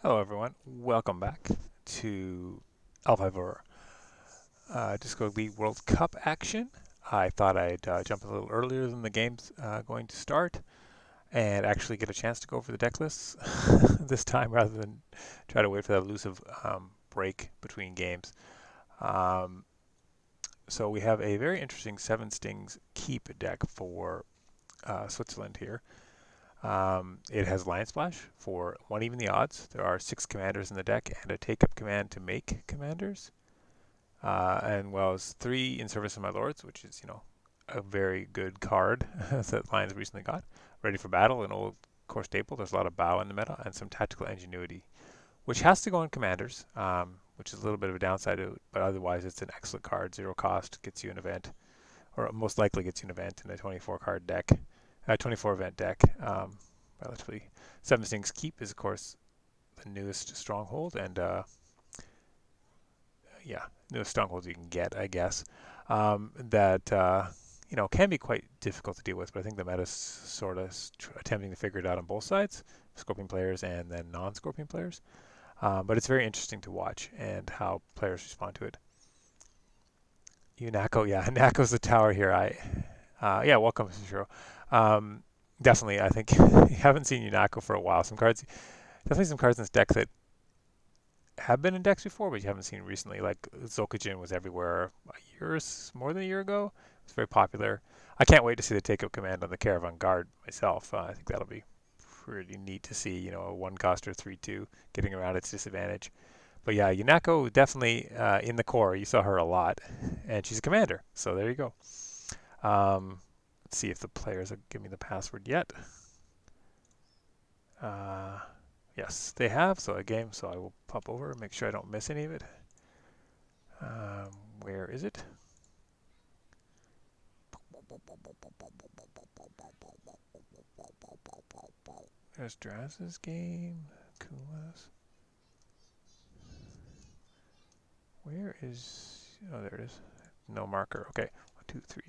Hello everyone, welcome back to L5R Disco League World Cup action. I thought I'd jump a little earlier than the game's going to start and actually get a chance to go over the deck lists this time rather than try to wait for that elusive break between games. Um, so we have a very interesting Seven Stings Keep deck for Switzerland here. It has Lion Splash for one even the odds. There are 6 commanders in the deck and a take-up command to make commanders. And well as 3 in service of my lords, which is, a very good card that Lions recently got. Ready for battle, an old core staple. There's a lot of bow in the meta and some tactical ingenuity, which has to go on commanders, which is a little bit of a downside to it, but otherwise it's an excellent card. 0 cost, gets you an event, or most likely gets you an event in a 24 card deck, 24 event deck. Relatively. Seven Stings Keep is, of course, the newest stronghold, and yeah, newest stronghold you can get, I guess. That can be quite difficult to deal with, but I think the meta's sort of attempting to figure it out on both sides, Scorpion players and then non-Scorpion players. But it's very interesting to watch and how players respond to it. Unako, yeah, Nako's the tower here. Yeah, welcome, Shiro. Definitely, I think you haven't seen Unako for a while. Definitely some cards in this deck that have been in decks before, but you haven't seen recently. Like Zolkajin was everywhere more than a year ago. It's very popular. I can't wait to see the take-up command on the Caravan Guard myself. I think that'll be pretty neat to see. A one-coster 3/2 getting around its disadvantage. But yeah, Yunako definitely in the core. You saw her a lot, and she's a commander. So there you go. Let's see if the players will give me the password yet. Uh, yes, they have. So a game. So I will pop over and make sure I don't miss any of it. Um, where is it? There's Draz's game. Kulas. Where is? Oh, there it is. No marker. Okay. 1, 2, 3.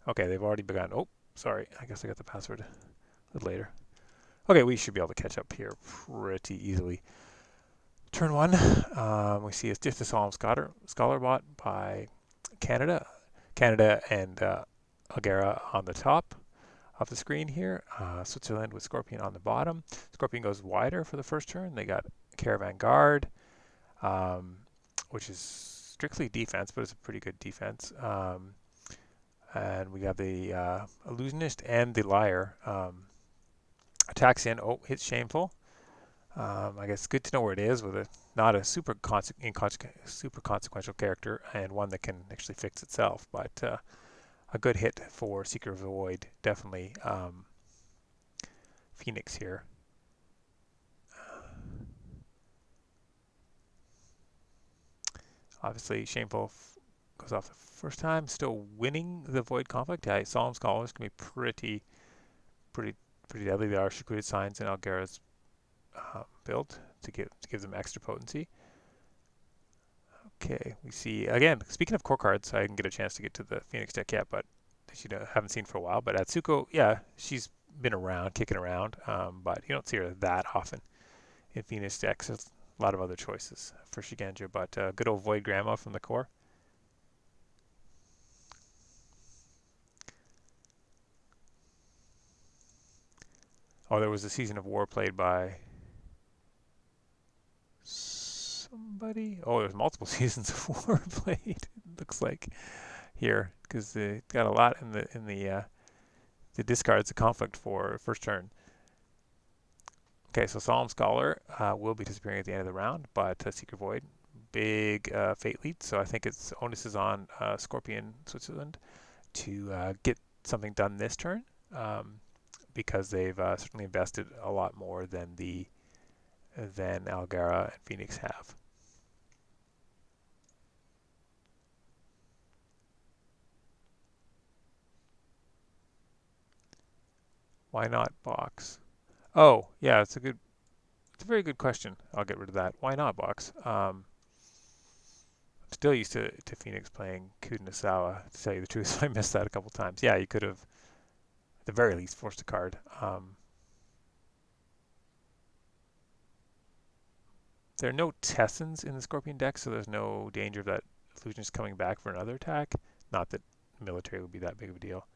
Okay, they've already begun. Oh, sorry. I guess I got the password a little later. Okay, we should be able to catch up here pretty easily. Turn 1, we see it's just a solemn scholar bot by Canada. Canada and Algahra on the top of the screen here. Switzerland with Scorpion on the bottom. Scorpion goes wider for the first turn. They got Caravan Guard, um, which is strictly defense, but it's a pretty good defense. And we got the Illusionist and the Liar. Attacks in. Oh, hits Shameful. I guess it's good to know where it is with not a super consequential character and one that can actually fix itself, but a good hit for Seeker of the Void, definitely. Phoenix here. Obviously, Shameful goes off the first time, still winning the Void conflict. Yeah, Solemn Scholars can be pretty, pretty deadly. There are secluded signs in Algara's build to give them extra potency. Okay, we see again. Speaking of core cards, I didn't get a chance to get to the Phoenix deck yet, but haven't seen for a while. But Atsuko, yeah, she's been around, kicking around, but you don't see her that often in Phoenix decks. There's a lot of other choices for Shigenja, but good old Void Grandma from the core. Oh, there was a Season of War played by somebody. Oh, there's multiple Seasons of War played. It looks like here because they got a lot in the discards of conflict for first turn. Okay, so Solemn Scholar will be disappearing at the end of the round, but Seeker Void, big fate lead. So I think its onus is on Scorpion Switzerland to get something done this turn, because they've certainly invested a lot more than Algahra and Phoenix have. Why not box? Oh, yeah, it's a very good question. I'll get rid of that. Why not box? I'm still used to Phoenix playing Kunasawa, to tell you the truth. So I missed that a couple times. Yeah, you could have, at the very least, forced a card. There are no Tessons in the Scorpion deck, so there's no danger of that illusionist coming back for another attack. Not that military would be that big of a deal.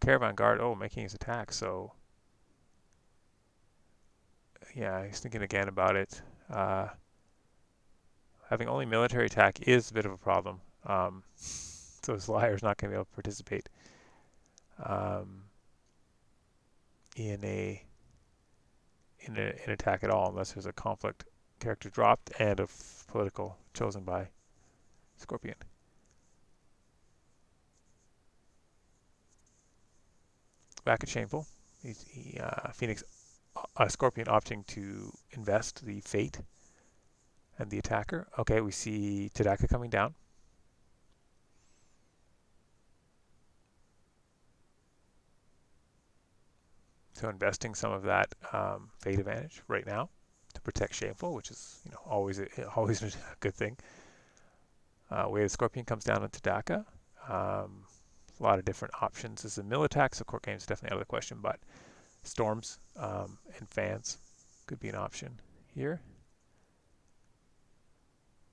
Caravan Guard, making his attack, so yeah, he's thinking again about it. Having only military attack is a bit of a problem. So his Liar's not going to be able to participate in an attack at all unless there's a conflict character dropped and a political chosen by Scorpion. Back at Shameful, Phoenix Scorpion opting to invest the fate and the attacker. Okay, we see Tadaka coming down. So investing some of that fate advantage right now to protect Shameful, which is always a good thing. Way the Scorpion comes down on Tadaka. A lot of different options. This is a mill attack, so court game is definitely out of the question, but storms and fans could be an option here.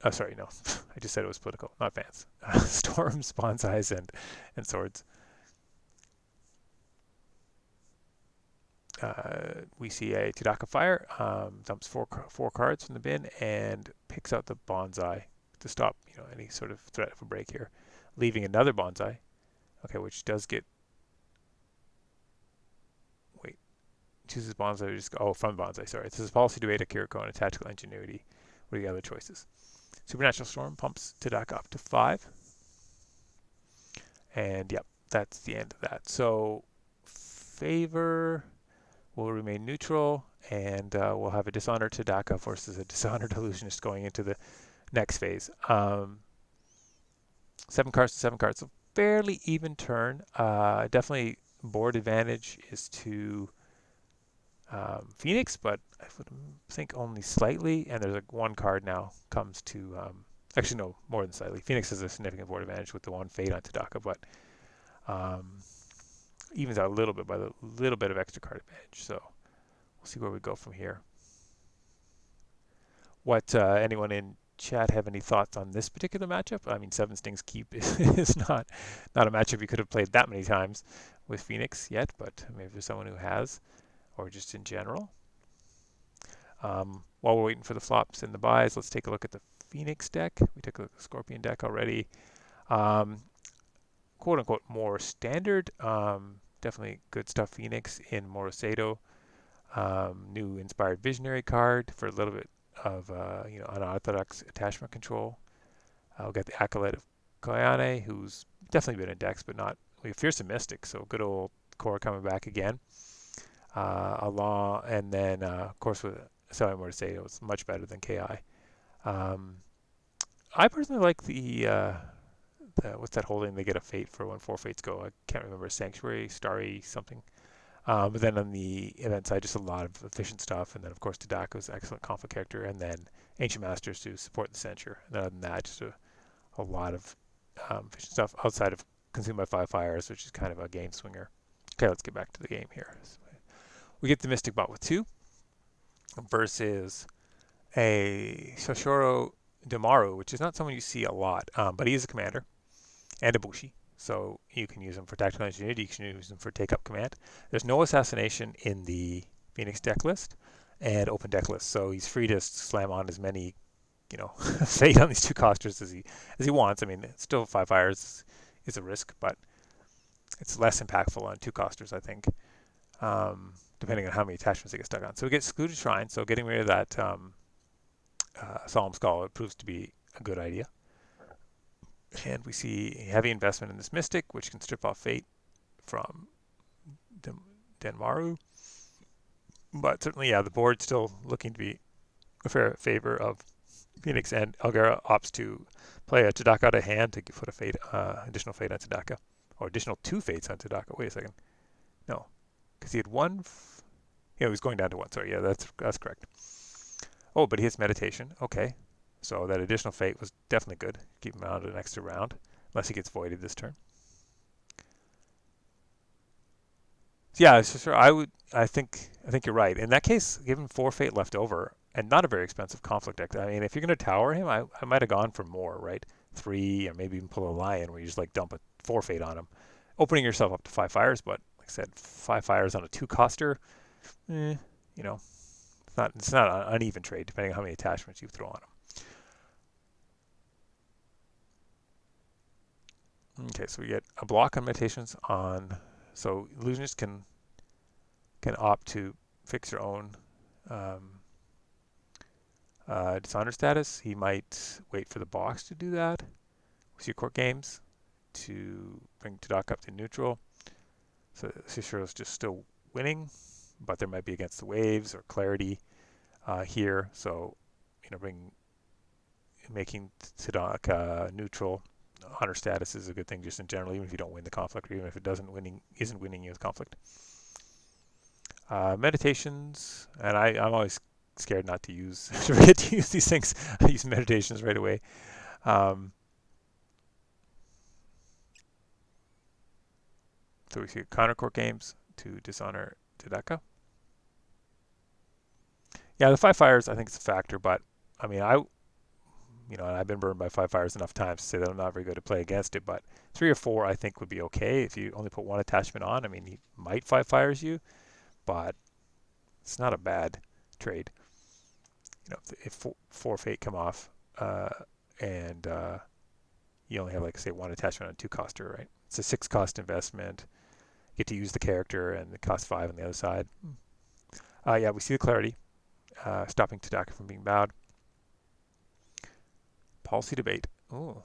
Oh, sorry, no. I just said it was political, not fans. Storms, bonsais, and swords. We see a Tadaka Fire, dumps four cards from the bin, and picks out the bonsai to stop any sort of threat of a break here, leaving another bonsai. Okay, which does get. Wait, chooses bonsai. From bonsai. Sorry, it says policy to aid a Kiriko and a tactical ingenuity. What are the other choices? Supernatural Storm pumps Tadaka up to 5. And yep, that's the end of that. So favor will remain neutral, and we'll have a Dishonored Tadaka versus a Dishonored Illusionist going into the next phase. 7 cards to 7 cards. So fairly even turn. Definitely board advantage is to Phoenix, but I would think only slightly. And there's one card now comes to actually no, more than slightly. Phoenix has a significant board advantage with the 1 fate on Tadaka, but evens out a little bit by the little bit of extra card advantage. So we'll see where we go from here. What anyone in chat have any thoughts on this particular matchup? I mean, 7 Stings Keep is not a matchup you could have played that many times with Phoenix yet, but maybe there's someone who has, or just in general. While we're waiting for the flops and the buys, let's take a look at the Phoenix deck. We took a look at the Scorpion deck already. Quote unquote more standard. Definitely good stuff. Phoenix in Morosedo. New Inspired Visionary card for a little bit of unorthodox attachment control. We'll get the Acolyte of Koyane, who's definitely been in decks, but not Fearsome Mystic. So good old core coming back again. And then of course with Selling Morosedo, it's much better than KI. I personally like the what's that holding? They get a fate for when 4 fates go. I can't remember. Sanctuary, Starry, something. But then on the event side, just a lot of efficient stuff. And then, of course, Tadako's excellent conflict character. And then Ancient Masters to support the censure. And other than that, just a lot of efficient stuff outside of Consumed by 5 Fires, which is kind of a game swinger. Okay, let's get back to the game here. So we get the Mystic Bot with 2 versus a Shoshoro Demaru, which is not someone you see a lot, but he is a commander and a Bushi. So you can use him for tactical ingenuity, you can use him for take-up command. There's no assassination in the Phoenix deck list and open deck list, so he's free to slam on as many, fate on these 2 costers as he wants. I mean, still 5 fires is a risk, but it's less impactful on 2 costers, I think, depending on how many attachments they get stuck on. So we get Secluded Shrine, so getting rid of that Solemn Skull, it proves to be a good idea. And we see heavy investment in this Mystic, which can strip off fate from Denmaru. But certainly, yeah, the board's still looking to be a fair favor of Phoenix, and Algahra opts to play a Tadaka out of hand to put a fate, additional fate on Tadaka, or additional 2 fates on Tadaka. Wait a second. No, because he had 1. He was going down to 1. Sorry, yeah, that's correct. Oh, but he has Meditation. Okay. So that additional fate was definitely good. Keep him out an extra round, unless he gets voided this turn. Yeah, so sure. I think you're right. In that case, given 4 fate left over and not a very expensive conflict deck. I mean, if you're going to tower him, I might have gone for more, right? 3, or maybe even pull a lion where you just like dump a 4 fate on him, opening yourself up to 5 fires. But like I said, 5 fires on a 2 coster, eh, you know, it's not an uneven trade depending on how many attachments you throw on him. Okay, so we get a block on meditations on. So illusionists can opt to fix their own um, dishonor status. He might wait for the box to do that. We see court games to bring Tadaka up to neutral. So Shishiro's just still winning, but there might be against the waves or clarity here. So, making Tadaka neutral honor status is a good thing just in general, even if you don't win the conflict, or even if it isn't winning you the conflict. Meditations, and I'm always scared not to use to forget to use these things. I use meditations right away. Um, so we see counter court games to dishonor Tadaka. Yeah, the 5 fires I think it's a factor, but I mean I've been burned by 5 fires enough times to say that I'm not very good to play against it. But 3 or 4 I think would be okay if you only put one attachment on. I mean he might 5 fires you, but it's not a bad trade. If 4 fate come off, and you only have like say one attachment on 2 coster, right? It's a 6 cost investment. You get to use the character, and it costs 5 on the other side. Yeah, we see the clarity, stopping Tadaka from being bowed. Policy debate. Oh,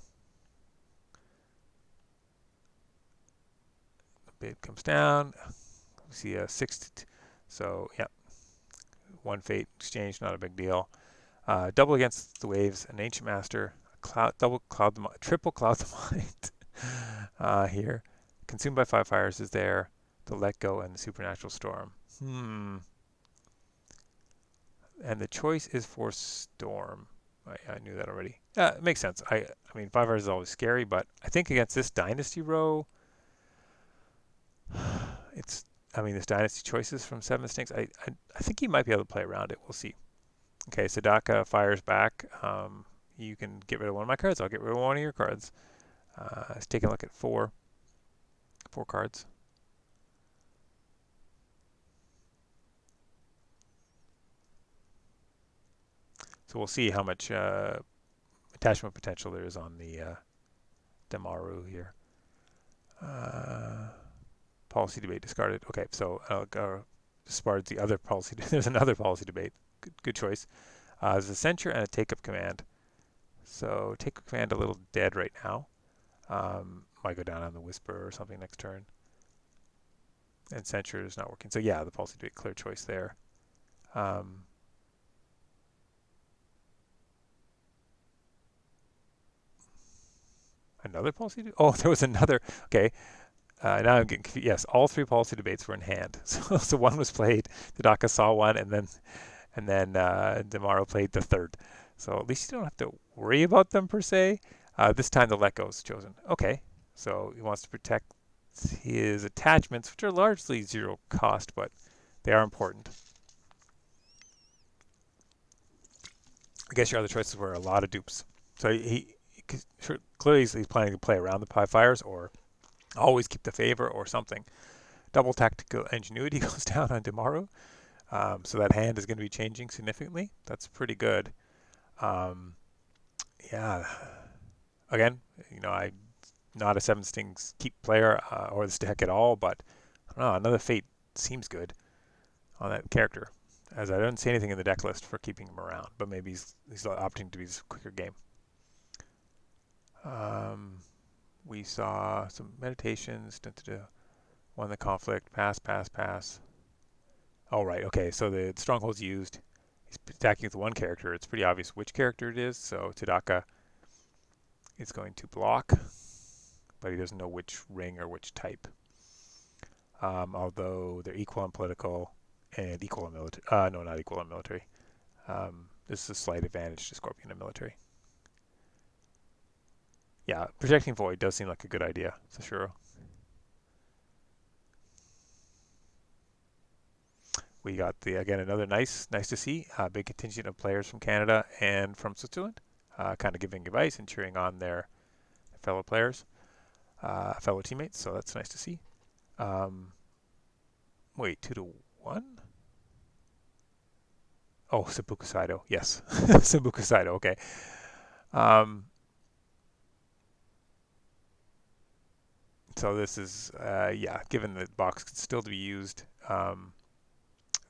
the bid comes down. We see a 6. So yeah, 1 fate exchange, not a big deal. Double against the waves, an ancient master, triple cloud the mind here. Consumed by 5 fires is there. The let go and the supernatural storm. And the choice is for storm. I knew that already. It makes sense. I mean 5 fires is always scary, but I think against this dynasty row, it's. I mean this dynasty choices from Seven Stinks. I think he might be able to play around it. We'll see. Okay, Sadaka fires back. You can get rid of one of my cards. I'll get rid of one of your cards. Let's take a look at four cards. So we'll see how much attachment potential there is on the Demaru here. Policy debate discarded. Okay, so discards the other policy. There's another policy debate. Good choice. There's a censure and a take-up command. So take-up command a little dead right now. Might go down on the whisper or something next turn. And censure is not working. So yeah, the policy debate, clear choice there. Another policy debate? Oh, there was another. Okay. Now I'm getting confused. Yes, all 3 policy debates were in hand. So one was played. Tadaka saw one, and then Demaro played the third. So at least you don't have to worry about them per se. This time the let go is chosen. Okay, so he wants to protect his attachments, which are largely 0 cost, but they are important. I guess your other choices were a lot of dupes. So clearly he's planning to play around the 5 fires or always keep the favor or something. Double tactical ingenuity goes down on Demaru. So that hand is going to be changing significantly. That's pretty good. Yeah. Again, I'm not a Seven Stings keep player or this deck at all, but I don't know. Another Fate seems good on that character, as I don't see anything in the deck list for keeping him around. But maybe he's opting to be a quicker game. We saw some meditations. Won the conflict. Pass. Oh, right. Okay. So the stronghold's used. He's attacking with one character. It's pretty obvious which character it is. So Tadaka is going to block, but he doesn't know which ring or which type. Although they're equal in political and equal in military. No, not equal in military. This is a slight advantage to Scorpion in military. Yeah, protecting Void does seem like a good idea, for sure. We got again another nice to see big contingent of players from Canada and from Switzerland, kind of giving advice and cheering on their fellow players, fellow teammates. So that's nice to see. Um, wait, 2-1. Oh, Sambuca Saito. Yes, Sambuca Saito. Okay. Um, so this is, yeah, given that box could still to be used,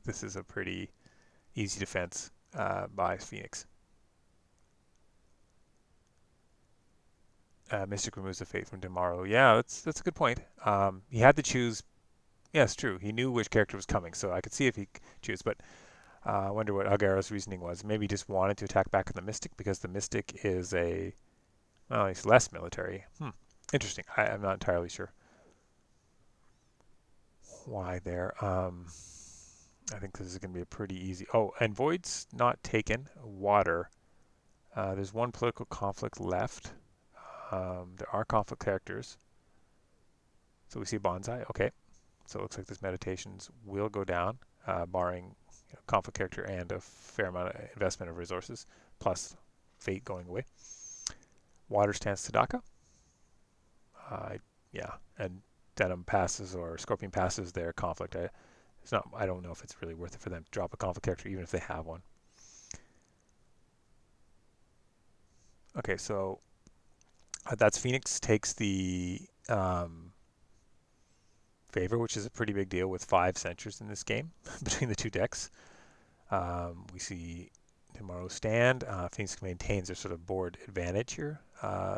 this is a pretty easy defense by Phoenix. Mystic removes the fate from tomorrow. Yeah, that's a good point. He had to choose. Yeah, it's true. He knew which character was coming, so I could see if he choose. But I wonder what Algahra's reasoning was. Maybe he just wanted to attack back on the Mystic because the Mystic is well, he's less military. Interesting. I'm not entirely sure why there. I think this is going to be a pretty easy. Oh, and Void's not taken. Water. There's one political conflict left. There are conflict characters. So we see Bonsai. Okay. So it looks like this meditations will go down, barring conflict character and a fair amount of investment of resources, plus fate going away. Water stance Tadaka. Yeah, and Denim passes or Scorpion passes their conflict. It's not. I don't know if it's really worth it for them to drop a conflict character, even if they have one. Okay, so that's Phoenix takes the favor, which is a pretty big deal with 5 censures in this game between the two decks. We see tomorrow's stand. Phoenix maintains their sort of board advantage here.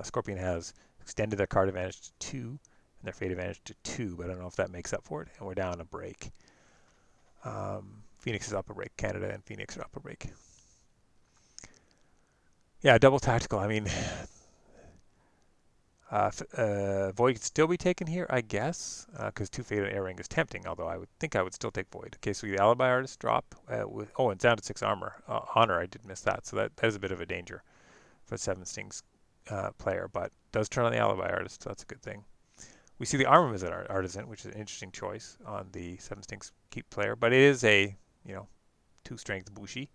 Scorpion has extended their card advantage to 2 and their fate advantage to 2, but I don't know if that makes up for it. And we're down a break. Phoenix is up a break. Canada and Phoenix are up a break. Yeah, double tactical. I mean, Void could still be taken here, I guess, because 2 Fate on Air Ring is tempting, although I would think I would still take Void. Okay, so the Alibi Artist drop. And it's down to 6 armor. Honor, I did miss that, so that is a bit of a danger for 7 Stings player, but does turn on the Alibi Artist, so that's a good thing. We see the Armament Artisan, which is an interesting choice on the 7 Stings keep player, but it is a 2-strength Bushi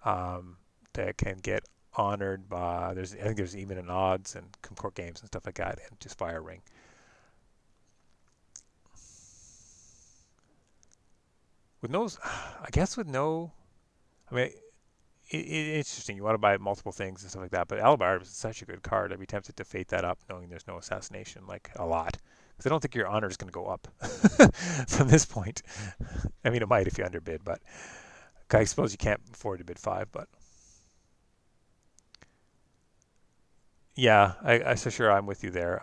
that can get honored by I think there's even an odds and court games and stuff like that, and just fire ring. With no, I guess with no, I mean, it's interesting. You want to buy multiple things and stuff like that, but Alibi is such a good card. I'd be tempted to fate that up, knowing there's no assassination, like a lot, because I don't think your honor is going to go up from this point. I mean, it might if you underbid, but I suppose you can't afford to bid 5, but. Yeah, so sure I'm with you there.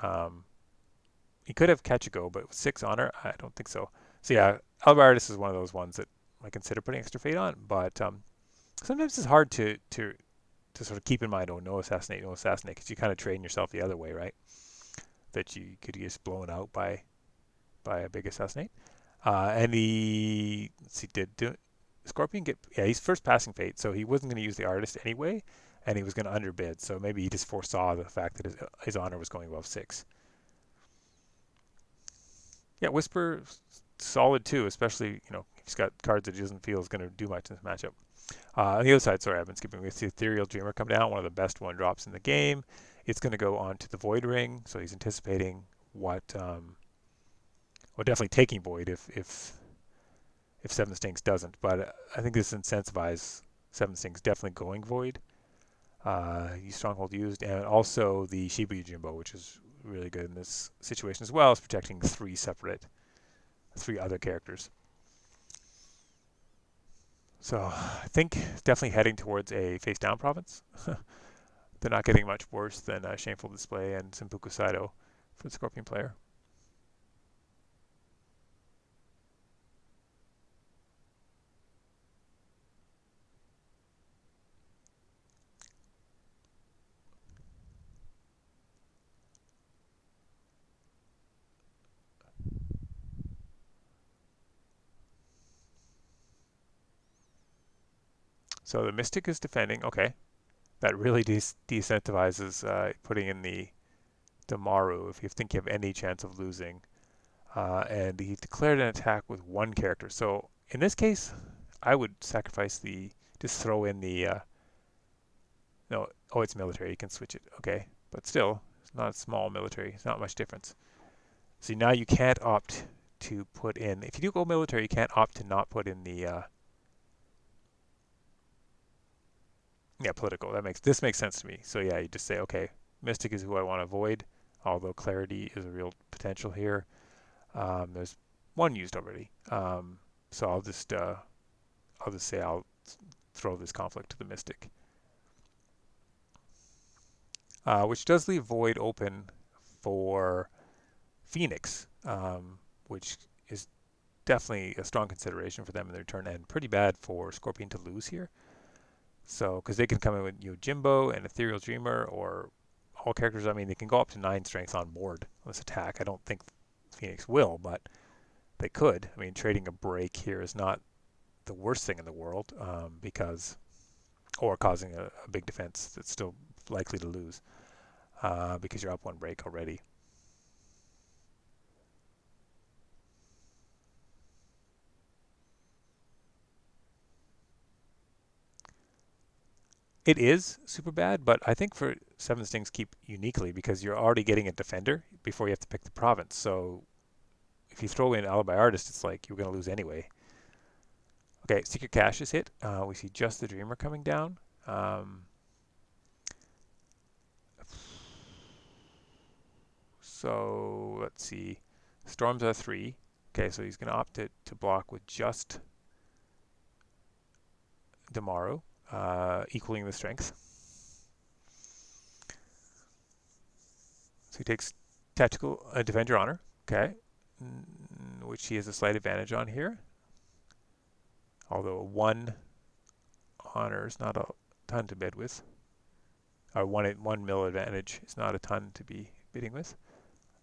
He could have catch a go, but with 6 honor, I don't think so. So yeah, Alvarez is one of those ones that I consider putting extra fate on, but sometimes it's hard to sort of keep in mind, oh, no assassinate, because you kind of train yourself the other way, right? That you could get blown out by a big assassinate. And let's see, did Scorpion get? Yeah, he's first passing fate, so he wasn't going to use the artist anyway, and he was going to underbid. So maybe he just foresaw the fact that his honor was going above 6. Yeah, Whisper solid too, especially he's got cards that he doesn't feel is going to do much in this matchup. On the other side, sorry, I've been skipping. We see Ethereal Dreamer come down, one of the best 1-drops in the game. It's going to go on to the Void Ring, so he's anticipating what, well, definitely taking Void if 7 Stings doesn't. But I think this incentivizes 7 Stings definitely going Void. Stronghold used, and also the Shiba Yujimbo, which is really good in this situation as well, is protecting 3 other characters. So I think definitely heading towards a face down province. They're not getting much worse than Shameful Display and Simpuku Saito for the Scorpion player. So the Mystic is defending. Okay. That really decentivizes putting in the Maru if you think you have any chance of losing. And he declared an attack with 1 character. So in this case, I would sacrifice just throw in no, oh, it's military. You can switch it. Okay, but still, it's not a small military. It's not much difference. See, now you can't opt to put in. If you do go military, you can't opt to not put in the yeah, political. This makes sense to me. So yeah, you just say, okay, Mystic is who I want to avoid, although Clarity is a real potential here. There's one used already, so I'll just say I'll throw this conflict to the Mystic, which does leave Void open for Phoenix, which is definitely a strong consideration for them in their turn, and pretty bad for Scorpion to lose here. So, because they can come in with Jimbo and Ethereal Dreamer, or all characters. I mean, they can go up to 9 strength on board on this attack. I don't think Phoenix will, but they could. I mean, trading a break here is not the worst thing in the world, because, or causing a big defense that's still likely to lose, because you're up 1 break already. It is super bad, but I think for 7 Stings keep uniquely because you're already getting a defender before you have to pick the province. So if you throw in Alibi Artist, it's like you're going to lose anyway. Okay, Secret Cache is hit. We see just the Dreamer coming down. So let's see. Storms are 3. Okay, so he's going to opt to block with just Tomorrow, equaling the strength. So he takes Tactical Defend Your Honor. Okay, which he has a slight advantage on here. Although 1 honor is not a ton to bid with. Or 1 mil advantage is not a ton to be bidding with.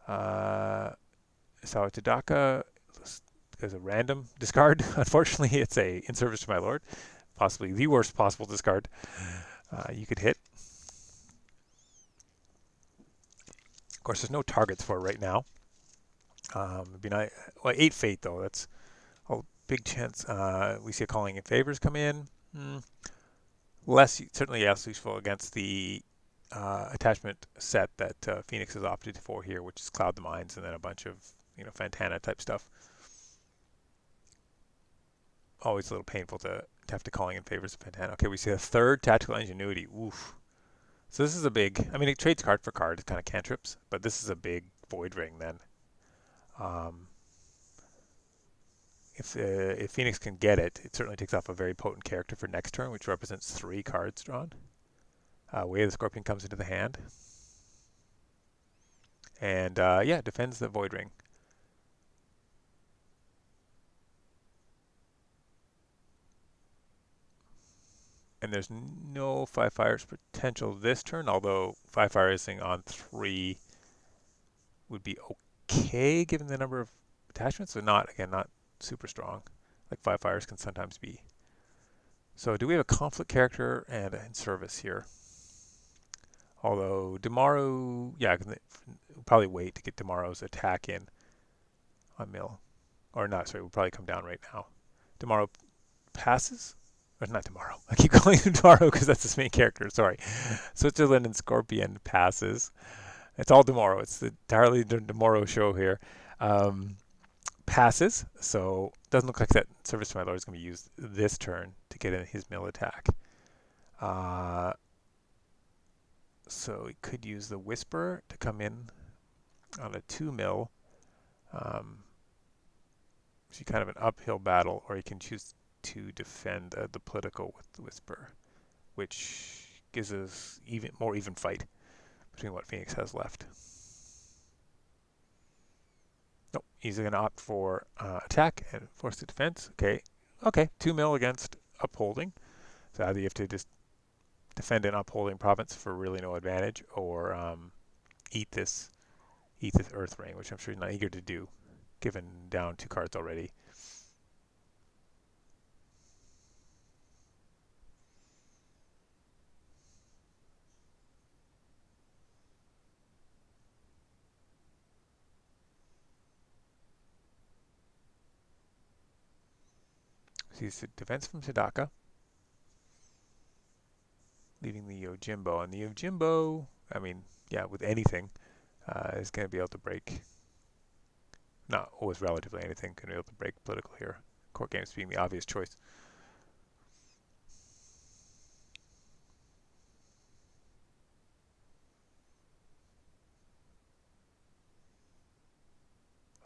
Sawatadaka is a random discard. Unfortunately, it's a In Service to My Lord. Possibly the worst possible discard you could hit. Of course, there's no targets for it right now. It'd be nice. Well, 8 Fate, though. That's a big chance. We see a Calling in Favors come in. Certainly less useful against the attachment set that Phoenix has opted for here, which is Cloud the Mines and then a bunch of Fantana type stuff. Always a little painful to have to Calling in Favors of Fantana. Okay, we see a 3rd Tactical Ingenuity. Oof. So this is a big. I mean, it trades card for card. It's kind of cantrips, but this is a big Void Ring then. If Phoenix can get it, it certainly takes off a very potent character for next turn, which represents 3 cards drawn. Way of the Scorpion comes into the hand. And yeah, defends the Void Ring. And there's no 5-Fire's potential this turn, although 5-Fire on 3 would be okay given the number of attachments, so not super strong, like 5-Fires can sometimes be. So do we have a conflict character and in service here? Although Tomorrow, yeah, we'll probably wait to get Tomorrow's attack in on mill. Or not, sorry, we'll probably come down right now. Tomorrow passes? Or not Tomorrow. I keep calling him Tomorrow because that's his main character, sorry. Switzerland and Scorpion passes. It's all Tomorrow. It's the entirely Tomorrow show here. Passes, so doesn't look like that Service to My Lord is going to be used this turn to get in his mill attack. So he could use the Whisper to come in on a 2 mil. So kind of an uphill battle, or he can choose to defend the political with the Whisper, which gives us more even fight between what Phoenix has left. Nope, he's going to opt for attack and force the defense. Okay, 2 mil against upholding. So either you have to just defend an upholding province for really no advantage, or eat this Earth Ring, which I'm sure he's not eager to do, given down 2 cards already. See defense from Sadaka, leaving the Yojimbo. And the Yojimbo, I mean, yeah, with anything, is going to be able to break. Not always relatively anything, going to be able to break political here. Court games being the obvious choice.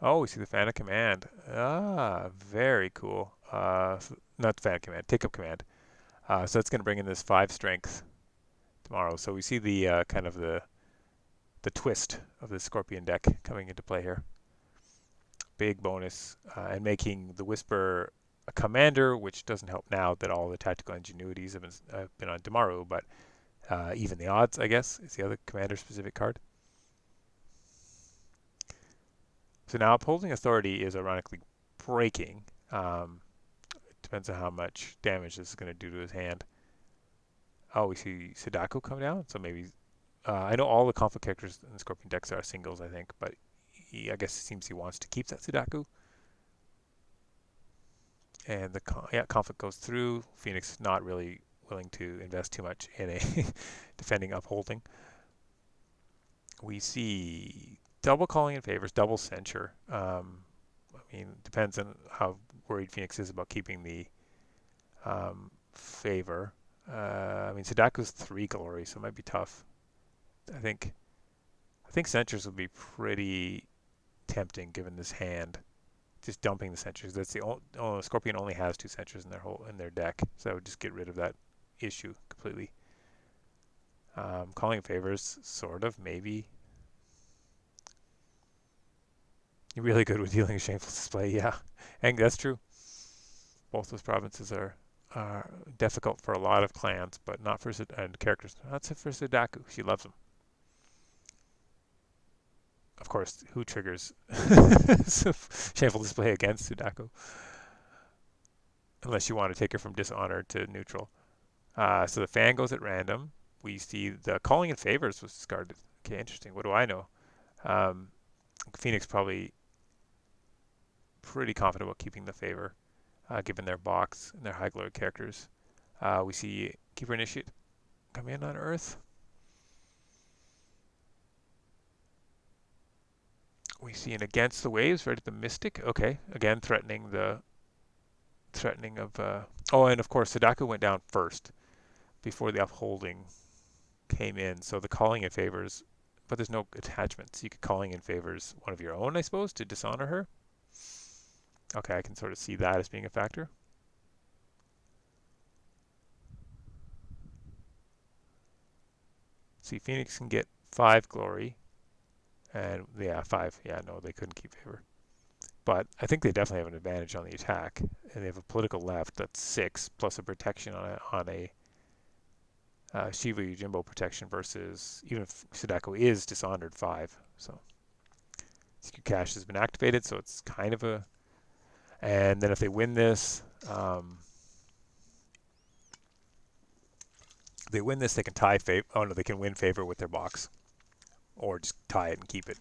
Oh, we see the fan of command. Ah, very cool. Not the fan of command, take up command. So it's going to bring in this 5 strength tomorrow. So we see the kind of the twist of the Scorpion deck coming into play here. Big bonus, and making the Whisper a commander, which doesn't help now that all the tactical ingenuities have been on Demaru, but even the odds, I guess, is the other commander-specific card. So now upholding authority is ironically breaking. It depends on how much damage this is going to do to his hand. Oh, we see Sadako come down, so maybe I know all the conflict characters in the Scorpion decks are singles, I think, but I guess it seems he wants to keep that Sudaku. And the conflict goes through. Phoenix not really willing to invest too much in a defending upholding. We see double calling in favors, double censure. I mean, depends on how worried Phoenix is about keeping the favor. I mean, Sudaku's 3 glory, so it might be tough. I think censures would be pretty tempting given this hand. Just dumping the censures. That's the only Scorpion only has 2 censures in their deck, so I would just get rid of that issue completely. Calling favors, sort of, maybe. You're really good with dealing a shameful display, yeah, and that's true. Both those provinces are difficult for a lot of clans, but not for and characters. Not for Sudaku. She loves them. Of course, who triggers shameful display against Sudaku? Unless you want to take her from dishonor to neutral. So the fan goes at random. We see the calling in favors was discarded. Okay, interesting. What do I know? Um, Phoenix probably pretty confident about keeping the favor, given their box and their high glory characters. We see Keeper Initiate come in on Earth. We see an Against the Waves right at the Mystic. Okay, again threatening of. Oh, and of course Sadako went down first before the upholding came in. So the calling in favors, but there's no attachments. You could calling in favors one of your own, I suppose, to dishonor her. Okay, I can sort of see that as being a factor. See, Phoenix can get 5 glory. And yeah, 5. Yeah, no, they couldn't keep favor. But I think they definitely have an advantage on the attack. And they have a political left that's 6 plus a protection on a Shiva Yojimbo protection versus, even if Sadako is dishonored, 5. So Secret Cache has been activated, so it's kind of a. And then if they win this, they can tie favor. Oh no, they can win favor with their box, or just tie it and keep it.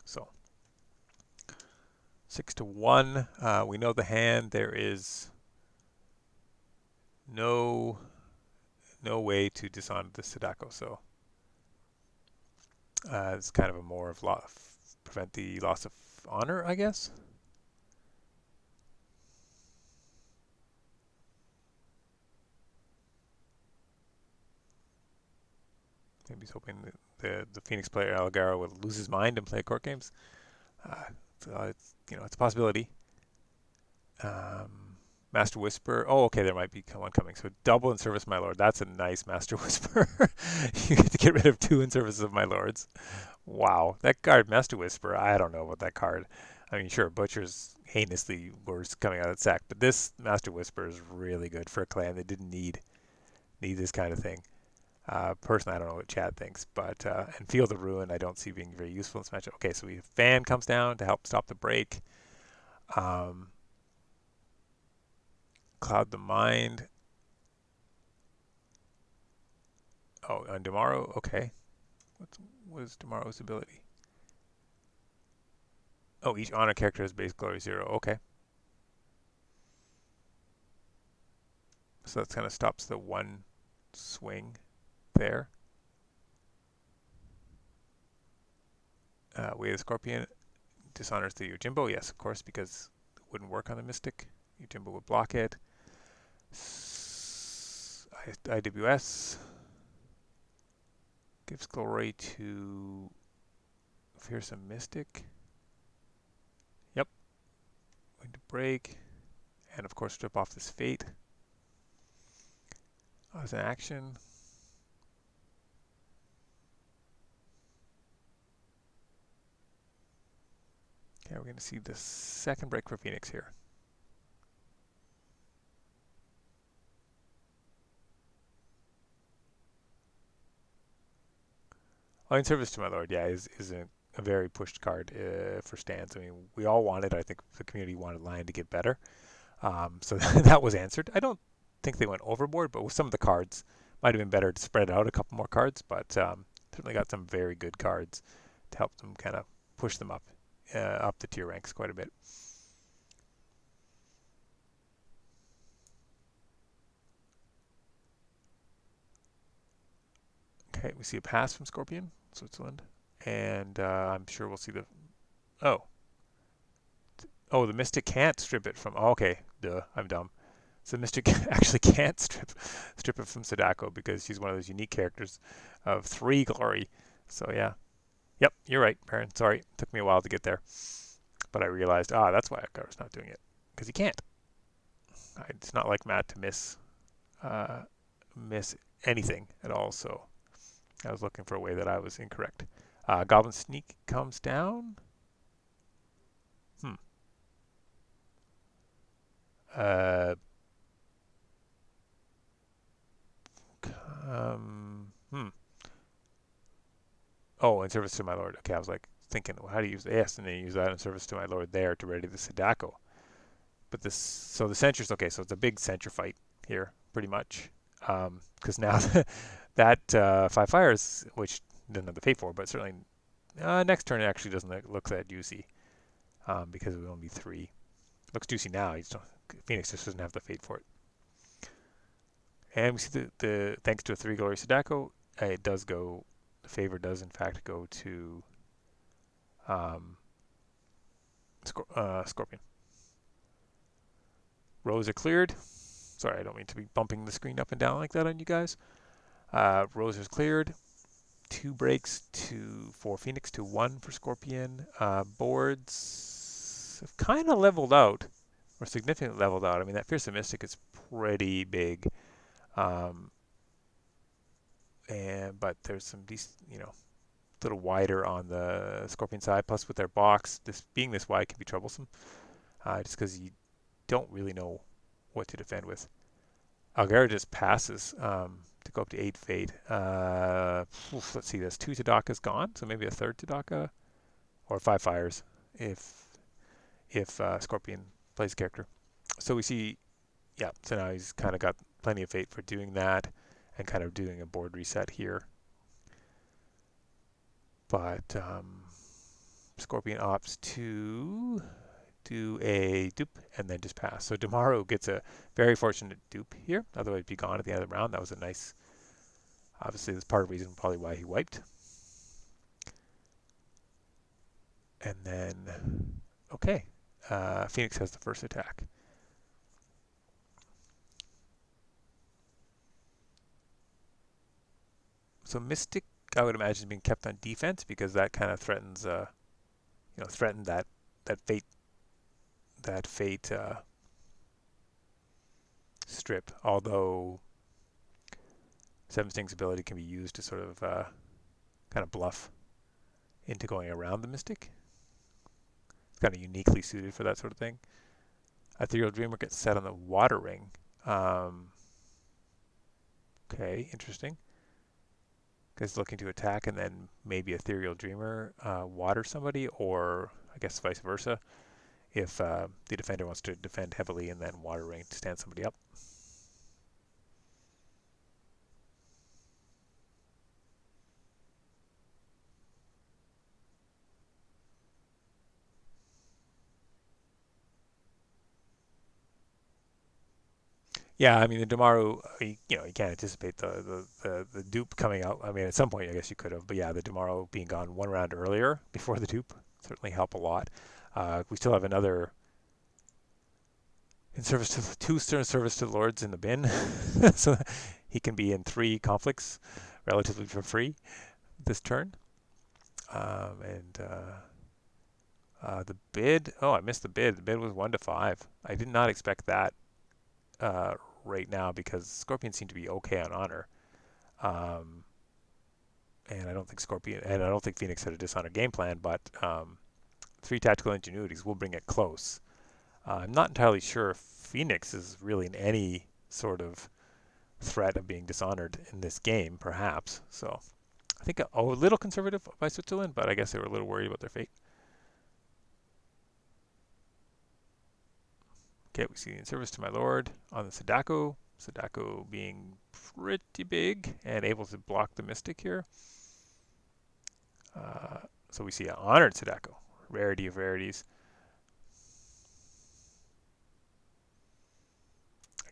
So 6-1. We know the hand. There is no way to dishonor the Sadako. So it's kind of a more of prevent the loss of honor, I guess. Maybe he's hoping that the Phoenix player Algahra will lose his mind and play court games. So it's it's a possibility. Master Whisper. Oh, okay, there might be one coming. So double in service, my lord. That's a nice Master Whisper. You get to get rid of 2 in service of my lords. Wow, that card, Master Whisper. I don't know about that card. I mean, sure, Butcher's heinously worse coming out of the sack, but this Master Whisper is really good for a clan that didn't need this kind of thing. Personally, I don't know what Chad thinks, but and Field of Ruin I don't see being very useful in this matchup. Okay, so Fan comes down to help stop the break. Cloud the Mind. Oh, on Tomorrow. Okay, what was Tomorrow's ability? Oh, each honor character has base glory 0. Okay. So that kind of stops the one swing there. Way of the Scorpion dishonors the Yojimbo. Yes, of course, because it wouldn't work on the Mystic. Yojimbo would block it. IWS gives glory to Fearsome Mystic. Yep. Going to break. And of course strip off this Fate as an action. Okay, we're going to see the second break for Phoenix here. Oh, In Service to My Lord, yeah, is a very pushed card for stands. I mean, we all wanted, I think the community wanted Lion to get better. So that was answered. I don't think they went overboard, but with some of the cards, might have been better to spread out a couple more cards, but certainly got some very good cards to help them kind of push them up the tier ranks quite a bit. Okay, we see a pass from Scorpion, Switzerland, and I'm sure we'll see the. Oh, the Mystic can't strip it from. Oh, okay, duh, I'm dumb. So Mystic actually can't strip it from Sadako because she's one of those unique characters of 3 glory. So yeah, yep, you're right, Perrin. Sorry, it took me a while to get there, but I realized that's why Algahra's not doing it because he can't. It's not like Matt to uh, miss anything at all. So I was looking for a way that I was incorrect. Goblin Sneak comes down. Hmm. Uh, hmm. Oh, In Service to My Lord. Okay, I was like thinking, well, how do you use this? And then you use that In Service to My Lord there to ready the Sadako. But so the Censures, okay, so it's a big Censure fight here, pretty much. Because now that 5 fires, which didn't have the fate for, but certainly next turn it actually doesn't look that juicy because it would only be 3. Looks juicy now. Phoenix just doesn't have the fate for it. And we see the thanks to a 3 glory Sadako, it does go. The favor does in fact go to Scorpion. Rows are cleared. Sorry, I don't mean to be bumping the screen up and down like that on you guys. Rows is cleared. 2 breaks for Phoenix to 1 for Scorpion. Boards have kind of leveled out, or significantly leveled out. I mean, that Fearsome Mystic is pretty big. But there's some decent, a little wider on the Scorpion side. Plus, with their box, being this wide can be troublesome, just because you don't really know what to defend with. Algahra just passes to go up to 8 fate. Let's see, there's 2 Tadakas gone, so maybe a third Tadaka, or 5 fires if Scorpion plays a character. So we see, yeah. So now he's kind of got plenty of fate for doing that, and kind of doing a board reset here. But Scorpion opts to do a dupe and then just pass. So Demaru gets a very fortunate dupe here. Otherwise, he'd be gone at the end of the round. That was a nice. Obviously, that's part of the reason probably why he wiped. And then, okay, Phoenix has the first attack. So Mystic, I would imagine, being kept on defense because that kind of threatens, threatened that fate strip. Although Seven Sting's ability can be used to sort of kind of bluff into going around the Mystic. It's kind of uniquely suited for that sort of thing. Ethereal Dreamer gets set on the Water Ring. Okay, interesting. Because looking to attack and then maybe Ethereal Dreamer water somebody, or I guess vice versa, if the defender wants to defend heavily and then Water Ring to stand somebody up. Yeah, I mean the Damaru, you can't anticipate the dupe coming out. I mean, at some point, I guess you could have, but yeah, the Damaru being gone one round earlier before the dupe certainly help a lot. We still have another in service to two stern service to the lords in the bin, so he can be in 3 conflicts relatively for free this turn. And the bid, oh, I missed the bid. The bid was 1 to 5. I did not expect that uh, right now because Scorpions seem to be okay on honor. Um, and I don't think Phoenix had a dishonored game plan, but 3 tactical ingenuities will bring it close. I'm not entirely sure if Phoenix is really in any sort of threat of being dishonored in this game, perhaps. So I think a little conservative by Switzerland, but I guess they were a little worried about their fate. Okay, we see in service to my lord on the Sadako. Sadako being pretty big and able to block the Mystic here. So we see an honored Sadako. Rarity of rarities.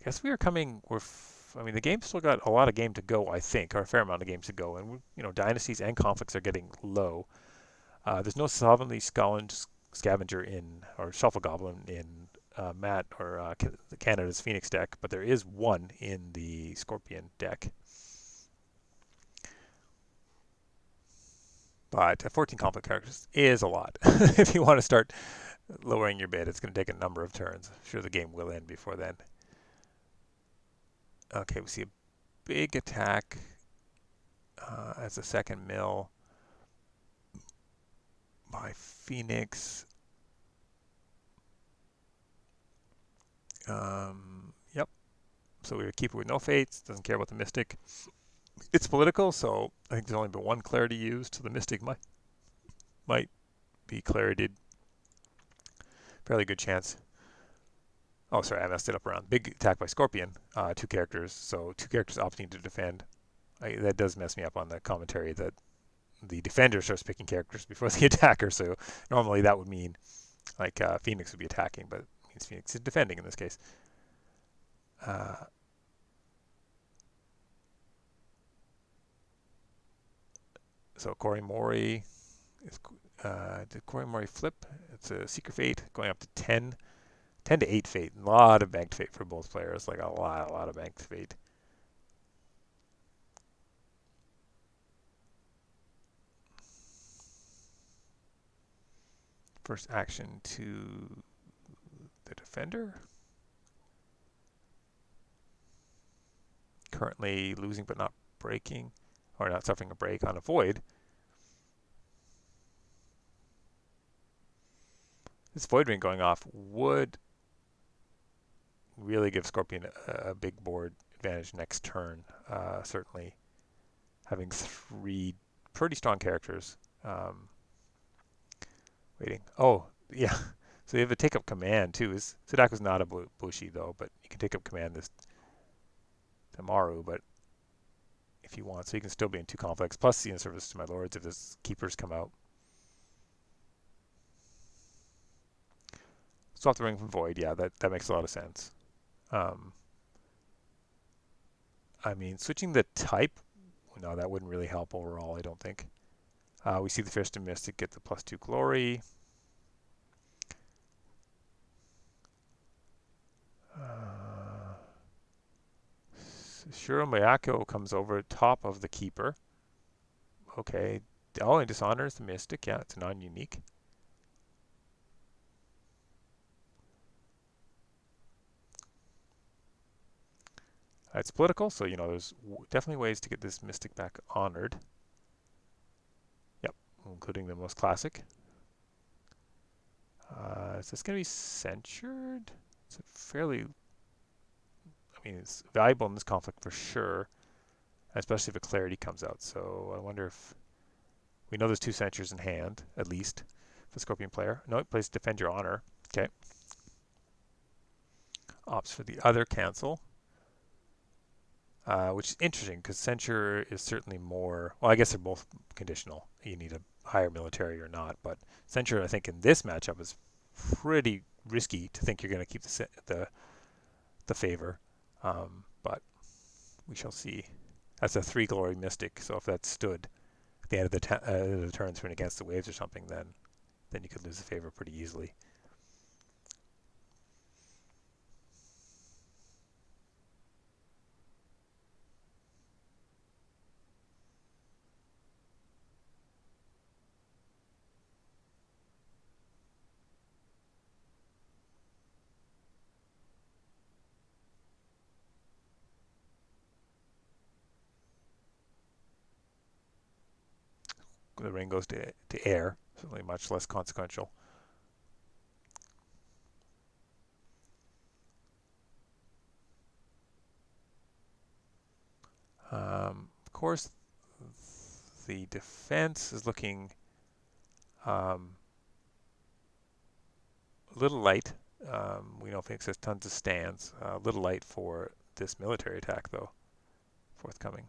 I guess we are coming. I mean, the game's still got a lot of game to go. I think, or a fair amount of games to go, and dynasties and conflicts are getting low. There's no Slovenly Scavenger in or Shuffle Goblin in Matt or Canada's Phoenix deck, but there is one in the Scorpion deck. But 14 conflict characters is a lot. If you want to start lowering your bid, it's going to take a number of turns. I'm sure the game will end before then. Okay, we see a big attack as a second mill by Phoenix. Yep. So we keep it with no fates. Doesn't care about the Mystic. It's political, so I think there's only been one clarity used. So the Mystic might be clarityed. Fairly good chance. Oh, sorry, I messed it up around. Big attack by Scorpion. 2 characters. So 2 characters opting to defend. That does mess me up on the commentary that the defender starts picking characters before the attacker. So normally that would mean like Phoenix would be attacking, but it means Phoenix is defending in this case. So Korimori is did Korimori flip? It's a Secret Fate going up to 10 to 8 fate. A lot of banked fate for both players, like a lot of banked fate. First action to the defender. Currently losing but not breaking, or not suffering a break on a void. This void ring going off would really give Scorpion a big board advantage next turn. Certainly having 3 pretty strong characters. Waiting. Oh, yeah. So you have a take up command too. Sadako's not a Bushi though, but you can take up command this Tamaru, but if you want, so you can still be in 2 conflicts, plus the in service to my lords if this keepers come out. Swap the ring from void, yeah, that makes a lot of sense. I mean, switching the type, no, that wouldn't really help overall, I don't think. We see the Fierce and Mystic get the +2 glory. Shiro Mayako comes over top of the keeper. Okay. Oh, and dishonors the Mystic. Yeah, it's non-unique. It's political, so there's definitely ways to get this Mystic back honored. Yep, including the most classic. Is this going to be censured? It's fairly. I mean, it's valuable in this conflict for sure, especially if a clarity comes out. So I wonder if we know there's 2 censures in hand, at least, for the Scorpion player. No, it plays Defend Your Honor. Okay. Opts for the other cancel. Which is interesting because censure is certainly more. Well, I guess they're both conditional. You need a higher military or not, but censure, I think, in this matchup is pretty risky to think you're going to keep the favor. But we shall see. That's a 3 glory mystic, so if that stood at the end of the turn through against the waves or something, then you could lose the favor pretty easily. The ring goes to air, certainly much less consequential. Of course, the defense is looking a little light. We know Phoenix has tons of stands. A little light for this military attack, though, forthcoming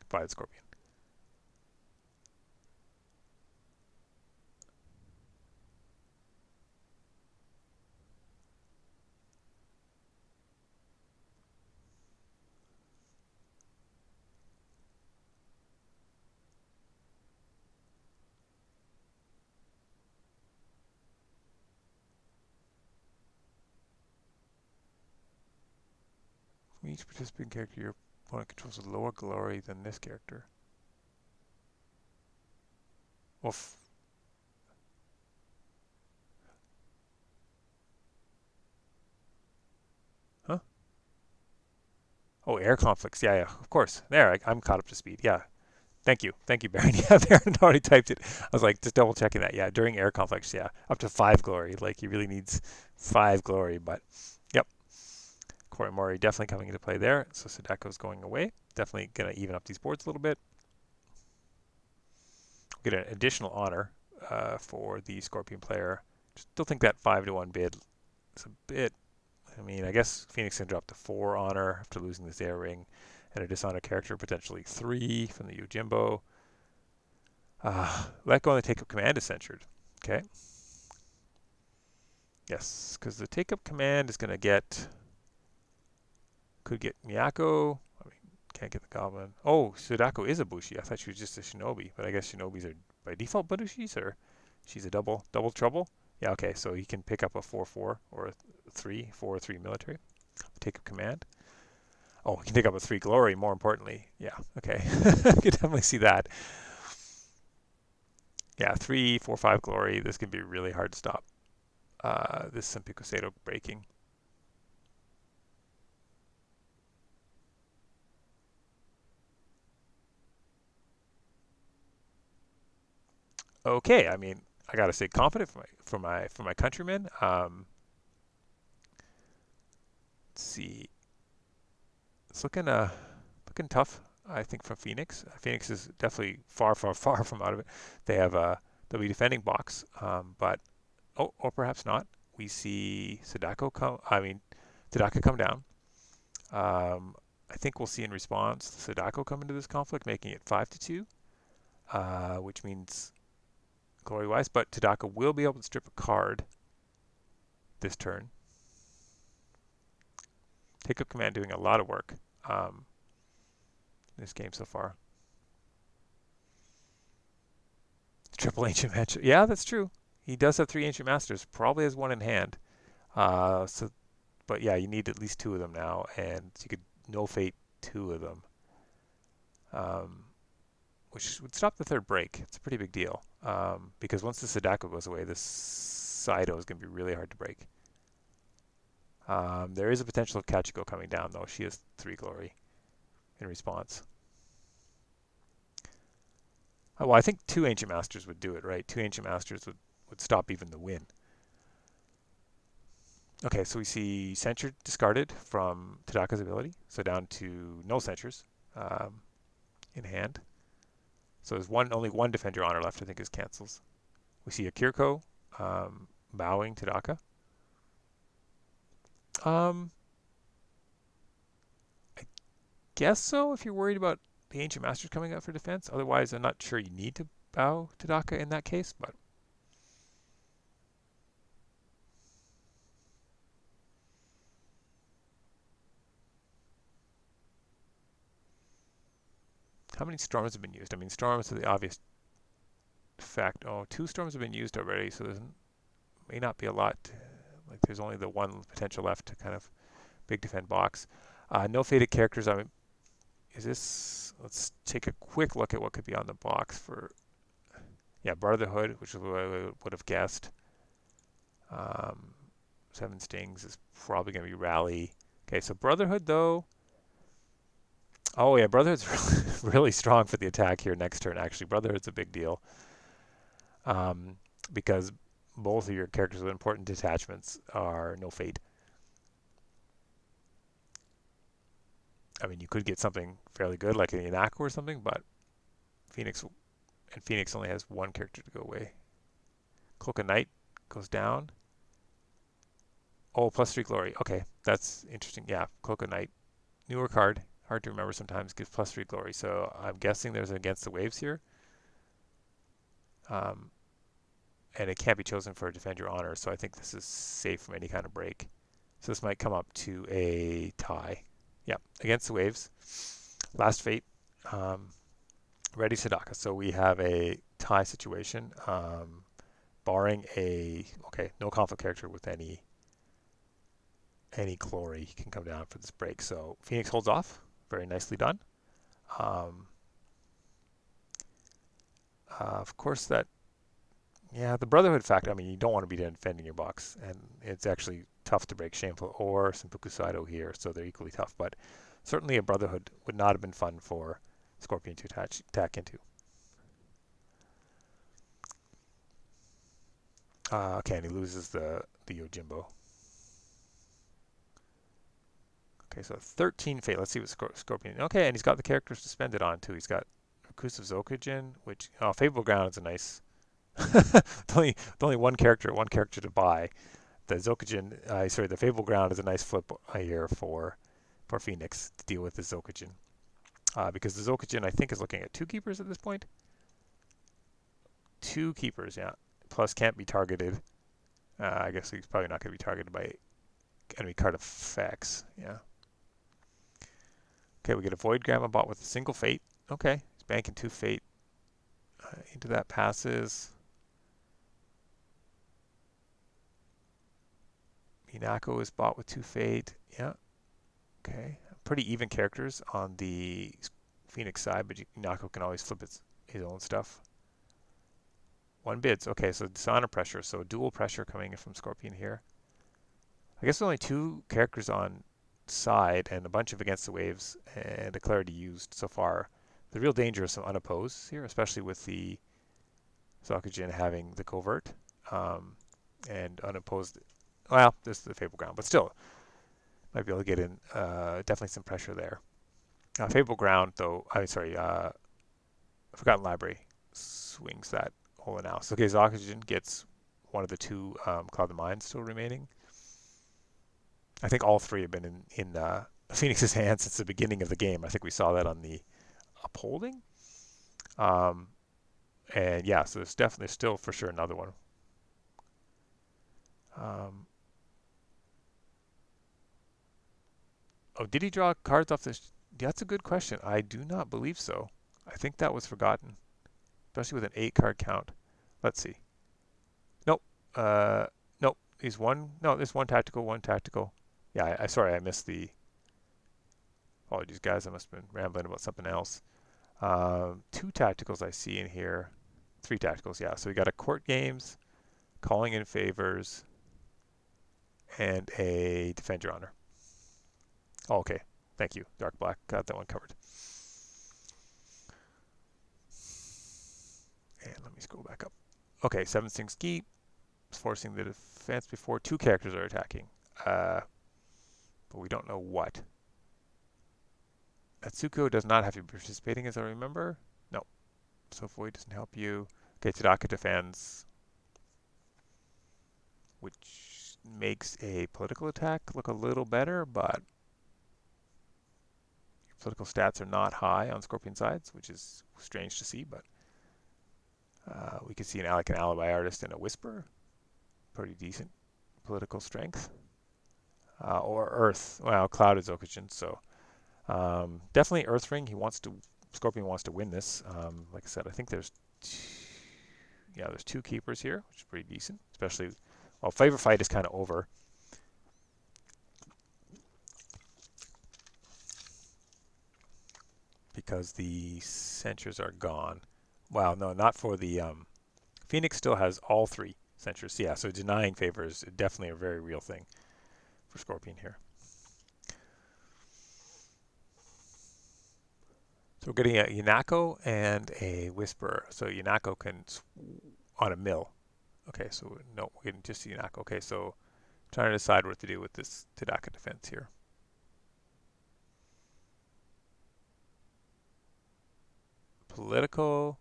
by the Scorpion. Each participating character your opponent controls a lower glory than this character. Well, huh? Oh, air conflicts. Yeah, of course. There, I'm caught up to speed. Yeah. Thank you, Baron. Yeah, Baron already typed it. I was like, just double checking that. Yeah, during air conflicts, yeah, up to 5 glory. Like, he really needs 5 glory, but yep. Korimori definitely coming into play there. So Sadako's going away. Definitely going to even up these boards a little bit. Get an additional honor for the Scorpion player. Still think that 5-1 bid is a bit. I mean, I guess Phoenix can drop to 4 honor after losing this air ring, and a dishonor character potentially 3 from the Yojimbo. Let go and the take up command is censured. Okay. Yes, because the take up command is going to could get Miyako. I mean, can't get the goblin. Oh, Sadako is a Bushi. I thought she was just a shinobi, but I guess shinobis are by default Bushis, or she's a double trouble. Yeah, okay, so he can pick up a 4/4 or a 3/4/3 military. Take up command. Oh, he can take up a 3 glory, more importantly. Yeah, okay. I can definitely see that. Yeah, 3/4/5 glory. This can be really hard to stop. This Senpiku Seto breaking. Okay, I mean, I gotta say confident for my countrymen. Let's see, it's looking tough. I think from Phoenix. Phoenix is definitely far from out of it. They have they'll be defending box, but or perhaps not. We see Sadako come. I mean, Tadaka come down. I think we'll see in response Sadako come into this conflict, making it 5-2, which means glory-wise. But Tadaka will be able to strip a card this turn. Take up command doing a lot of work in this game so far. Triple ancient master. Yeah, that's true. He does have 3 ancient masters. Probably has 1 in hand. But yeah, you need at least 2 of them now, and you could no fate 2 of them, which would stop the 3rd break. It's a pretty big deal because once the Sadako goes away, this Saito is going to be really hard to break. There is a potential of Kachiko coming down, though. She has 3 glory in response. Well, I think 2 Ancient Masters would do it, right? 2 Ancient Masters would stop even the win. Okay, so we see Censure discarded from Tadaka's ability, so down to no Censures in hand. So there's only one Defend Your Honor left, I think, is cancels. We see a Kiriko bowing Tadaka. I guess so, if you're worried about the Ancient Masters coming out for defense. Otherwise, I'm not sure you need to bow Tadaka in that case, but How many storms have been used? I mean, storms are the obvious fact. Oh, 2 storms have been used already, so there may not be a lot. Like there's only the one potential left to kind of big defend box. No faded characters. I mean, is this? Let's take a quick look at what could be on the box for. Yeah, Brotherhood, which is what I would have guessed. Um, 7 stings is probably going to be Rally. Okay, so Brotherhood though. Oh yeah, Brotherhood's really strong for the attack here next turn. Actually, Brotherhood's a big deal um, because both of your characters with important detachments are no fade. I mean, you could get something fairly good like an Inako or something, but Phoenix only has one character to go away. Cloak of Night goes down. Oh, +3 glory. Okay, that's interesting. Yeah, Cloak of Night, newer card. Hard to remember sometimes. Gives +3 glory. So I'm guessing there's an Against the Waves here. Um, and it can't be chosen for Defend Your Honor, so I think this is safe from any kind of break. So this might come up to a tie. Yeah, Against the Waves. Last Fate. Ready Sadaka. So we have a tie situation, barring no conflict character with any glory can come down for this break. So Phoenix holds off. Very nicely done. Of course, the Brotherhood factor. I mean, you don't want to be defending your box, and it's actually tough to break Shameful or Senpuku Saido here, so they're equally tough. But certainly a Brotherhood would not have been fun for Scorpion to attack into. Okay, and he loses the Yojimbo. Okay, so 13 Fate. Let's see what Scorpion. Okay, and he's got the characters to spend it on too. He's got Reclusive Zokujin, which Fabled Ground is a nice. only one character to buy. The Zokujin, the Fabled Ground is a nice flip here for Phoenix to deal with the Zokujin, because the Zokujin I think is looking at 2 keepers at this point. 2 keepers, yeah. Plus can't be targeted. I guess he's probably not going to be targeted by enemy card effects. Yeah. Okay, we get a Void Gamma bot with a single Fate. Okay, he's banking 2 Fate. Into that passes. Minako is bought with 2 Fate. Yeah. Okay. Pretty even characters on the Phoenix side, but Minako can always flip his own stuff. 1 bids. Okay, so Dishonor pressure. So dual pressure coming in from Scorpion here. I guess only 2 characters on side and a bunch of Against the Waves and a Clarity used so far. The real danger is some unopposed here, especially with the Zokujin having the covert and unopposed. Well, this is the Fabled Ground, but still might be able to get in definitely some pressure there. Fabled Ground, though, Forgotten Library swings that whole analysis. Okay, Zokujin gets one of the 2 Cloud of the Mind still remaining. I think all 3 have been in Phoenix's hands since the beginning of the game. I think we saw that on the upholding. And yeah, so there's still for sure another one. Did he draw cards off this? That's a good question. I do not believe so. I think that was forgotten, especially with an 8-card count. Let's see. Nope. Nope. There's one tactical. Yeah, I missed the. Apologies, guys. I must have been rambling about something else. 2 tacticals I see in here. 3 tacticals, yeah. So we got a Court Games, Calling in Favors, and a Defend Your Honor. Oh, okay. Thank you. Dark Black. Got that one covered. And let me scroll back up. Okay, 7 Stings Ski. Forcing the defense before 2 characters are attacking. But we don't know what. Atsuko does not have to be participating, as I remember. No. So Void doesn't help you. Okay, Tadaka defends, which makes a political attack look a little better, but your political stats are not high on Scorpion sides, which is strange to see, but we could see an alibi artist and a Whisper. Pretty decent political strength. Or Earth. Well, Cloud is Okujin, so definitely Earth Ring. He wants to Scorpion wants to win this. Like I said, I think there's two keepers here, which is pretty decent. Especially, well, Flavor Fight is kind of over. Because the censures are gone. Wow, no, not for the Phoenix still has all three censures. Yeah, so denying favor is definitely a very real thing for Scorpion here. So we're getting a Yunako and a Whisperer. So Yunako can on a mill. Okay, so no, we're getting just Yunako. Okay, so trying to decide what to do with this Tadaka defense here. Political.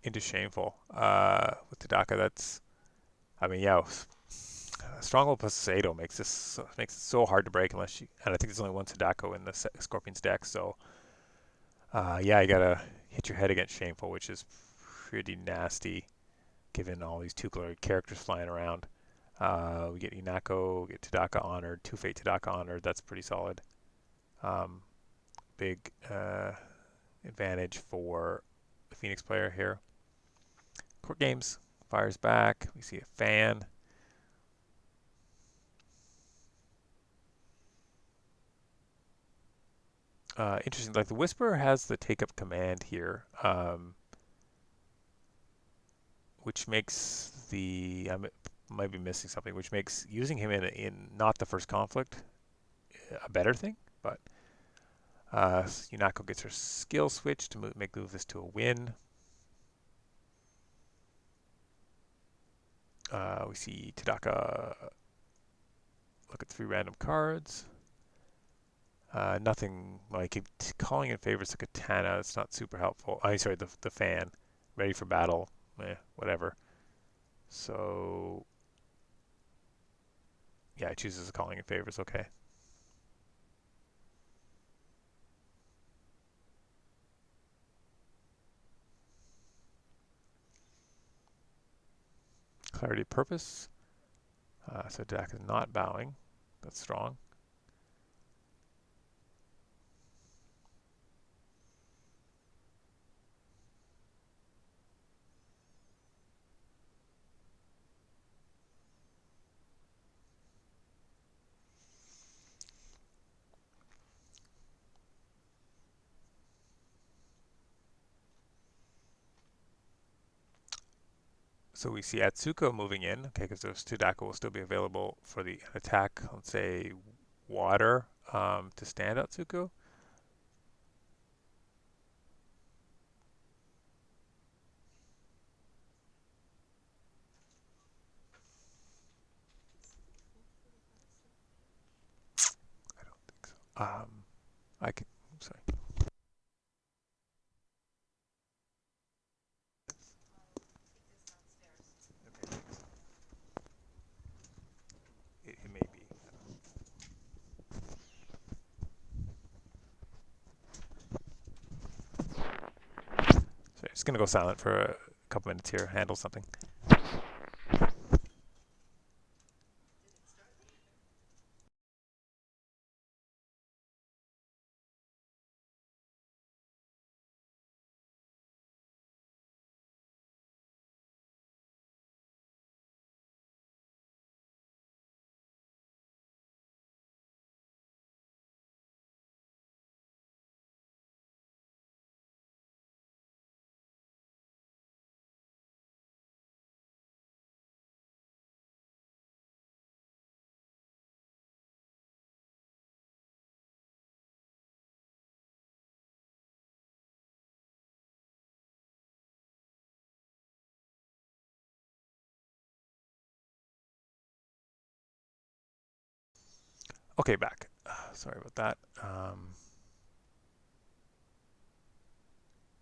Into shameful. With Tadaka, that's. I mean, yeah. Stronghold plus Sado makes it so hard to break unless you. And I think there's only one Sadako in the Scorpion's deck, so yeah, you gotta hit your head against Shameful, which is pretty nasty, given all these tutelar characters flying around. We get Inako, we get Tadaka honored, Two Fate Tadaka honored. That's pretty solid. Um, big advantage for the Phoenix player here. Court games fires back. We see a fan. Interesting. Like the Whisperer has the take up command here, which makes I might be missing something, which makes using him in not the first conflict a better thing. But Yunako gets her skill switch to move this to a win. We see Tadaka look at 3 random cards. Nothing. Well, I keep calling in favors to Katana. It's not super helpful. I'm sorry, the fan. Ready for battle. Whatever. So yeah, it chooses a calling in favors. Okay. Clarity of purpose. So Dak is not bowing. That's strong. So we see Atsuko moving in, okay, because those 2 Daka will still be available for the attack, let's say, water to stand Atsuko. I don't think so. I can, sorry. Okay, it may be. Sorry, just going to go silent for a couple minutes here, handle something. Okay, back. Sorry about that.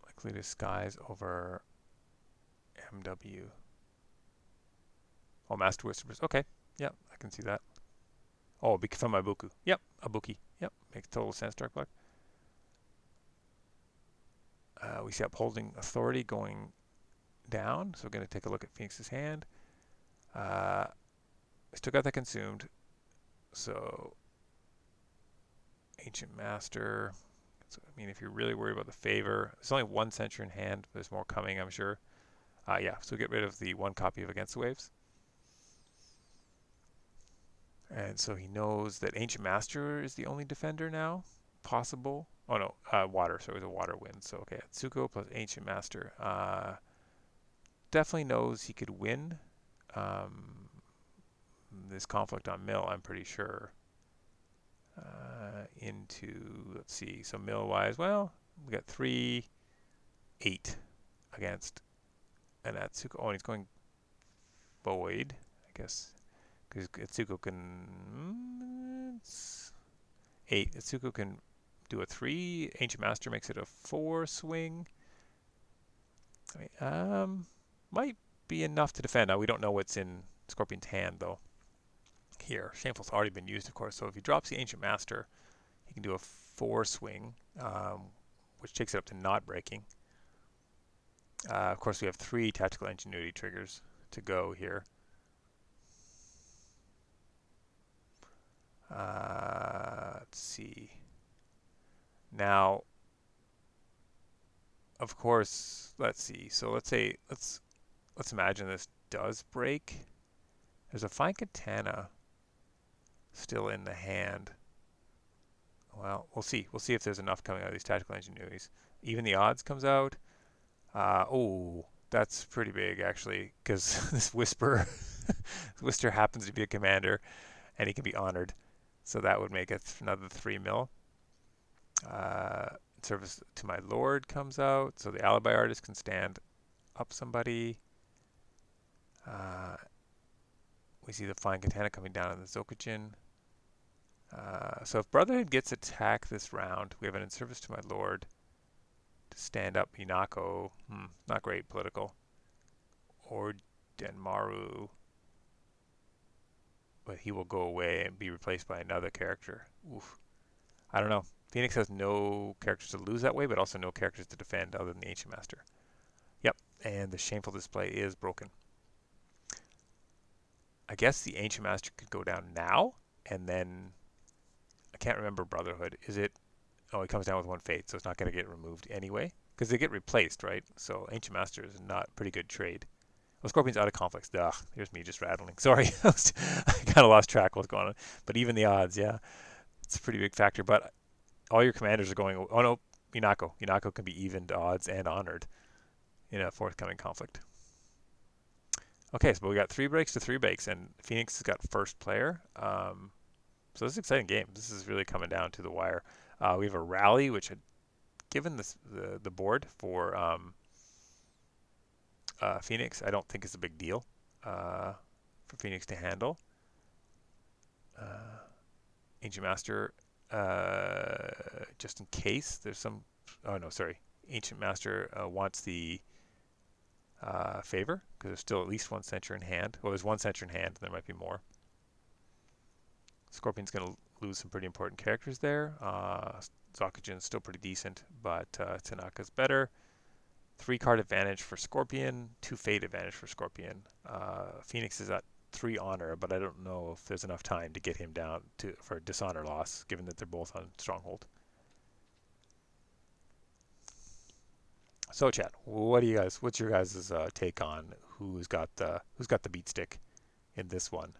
Likely disguise over MW. Oh, Master Whispers. Okay, yep, I can see that. Oh, from Ibuku. Yep, Ibuki. Yep, makes total sense, Dark Black. We see Upholding Authority going down, so we're going to take a look at Phoenix's hand. Still got that consumed. So Ancient Master. So, I mean, if you're really worried about the favor, there's only one Censure in hand. But there's more coming, I'm sure. Yeah, so get rid of the one copy of Against the Waves. And so he knows that Ancient Master is the only defender now possible. Oh no, water. So it was a water wind. So okay, Atsuko plus Ancient Master. Definitely knows he could win this conflict on Mill, I'm pretty sure. Let's see, so Mill-wise, well, we got 3, 8 against an Atsuko. Oh, and he's going Void, I guess, because Atsuko can... It's 8. Atsuko can do a 3. Ancient Master makes it a 4 swing. I mean, might be enough to defend. Now, we don't know what's in Scorpion's hand, though. Here, Shameful's already been used, of course, so if he drops the Ancient Master, he can do a 4 swing, which takes it up to not breaking. Of course, we have 3 Tactical Ingenuity triggers to go here. Let's see. Now, of course, let's see. So let's imagine this does break. There's a Fine Katana still in the hand. Well, we'll see. We'll see if there's enough coming out of these Tactical Ingenuities. Even the odds comes out. Oh, that's pretty big actually, because this Whisper happens to be a commander, and he can be honored. So that would make it another 3 mil. Service to my lord comes out, so the alibi artist can stand up somebody. We see the Fine Katana coming down on the Zokujin. So if Brotherhood gets attack this round, we have an in service to my lord to stand up Hinako. Not great political. Or Denmaru. But he will go away and be replaced by another character. Oof. I don't know. Phoenix has no characters to lose that way, but also no characters to defend other than the Ancient Master. Yep, and the Shameful Display is broken. I guess the Ancient Master could go down now, and then... I can't remember Brotherhood. Is it... Oh, it comes down with 1 Fate, so it's not going to get removed anyway. Because they get replaced, right? So Ancient Master is not a pretty good trade. Well, Scorpion's out of conflicts. Ugh, here's me just rattling. Sorry, I kind of lost track of what's going on. But even the odds, yeah, it's a pretty big factor. But all your commanders are going, oh no, Minako. Minako can be evened odds and honored in a forthcoming conflict. Okay, so we got 3 breaks to 3 breaks, and Phoenix has got first player. So this is an exciting game. This is really coming down to the wire. We have a rally, which had given the board for Phoenix, I don't think is a big deal for Phoenix to handle. Ancient Master, just in case there's some... Oh, no, sorry. Ancient Master wants the favor, because there's still at least 1 censure in hand. Well, there's 1 censure in hand, and there might be more. Scorpion's going to lose some pretty important characters there. Zokujin's still pretty decent, but Tanaka's better. 3 card advantage for Scorpion, 2 fate advantage for Scorpion. Phoenix is at 3 honor, but I don't know if there's enough time to get him down for dishonor loss, given that they're both on Stronghold. So, chat, what's your guys' take on who's got the beat stick in this one?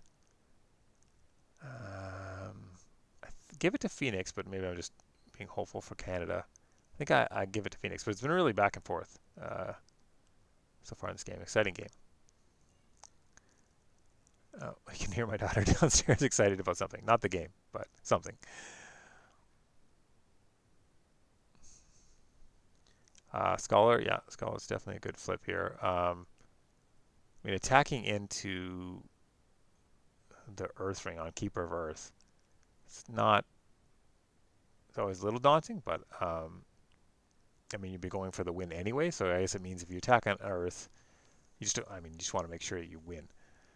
Give it to Phoenix, but maybe I'm just being hopeful for Canada. I think I give it to Phoenix, but it's been really back and forth so far in this game. Exciting game. Oh, I can hear my daughter downstairs excited about something. Not the game, but something. Scholar, yeah, Scholar's definitely a good flip here. I mean, attacking into the Earth Ring on Keeper of Earth, it's always a little daunting, but I mean, you'd be going for the win anyway, so I guess it means if you attack on Earth, you just want to make sure you win.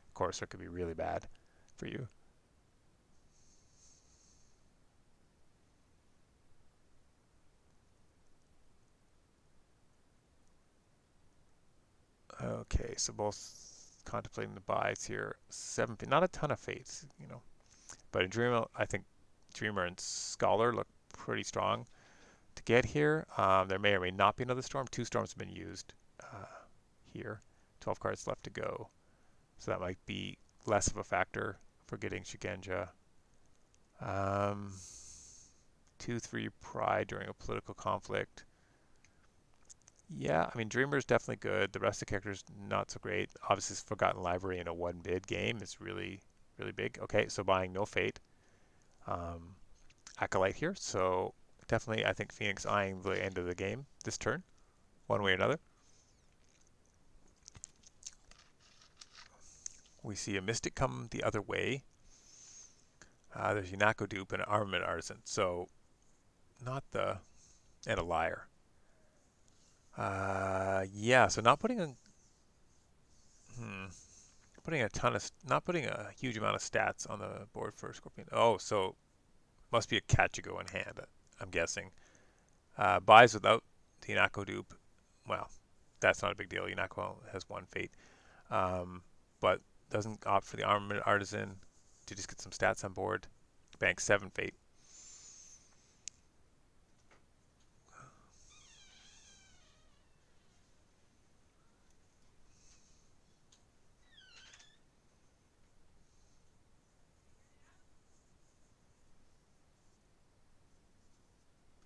Of course, it could be really bad for you. Okay, so both contemplating the buys here. 7, not a ton of fates, but in Dreamer, I think Dreamer and Scholar look pretty strong to get here. There may or may not be another storm. 2 storms have been used here. 12 cards left to go. So that might be less of a factor for getting Shigenja. 2-3 Pride during a political conflict. Yeah, I mean, Dreamer's definitely good. The rest of the characters, not so great. Obviously, Forgotten Library in a 1-bid game is really, really big. Okay, so buying no fate. Acolyte here, so definitely I think Phoenix eyeing the end of the game this turn, one way or another. We see a Mystic come the other way. There's Yunako Dupe and an Armament Artisan, so not the... and a Liar. Yeah, so not putting a... not putting a huge amount of stats on the board for Scorpion. Oh, so must be a Kachigo in hand, I'm guessing. Buys without the Yunako Dupe. Well, that's not a big deal. Yunako has 1 fate. But doesn't opt for the Armament Artisan to just get some stats on board. Banks 7 fate.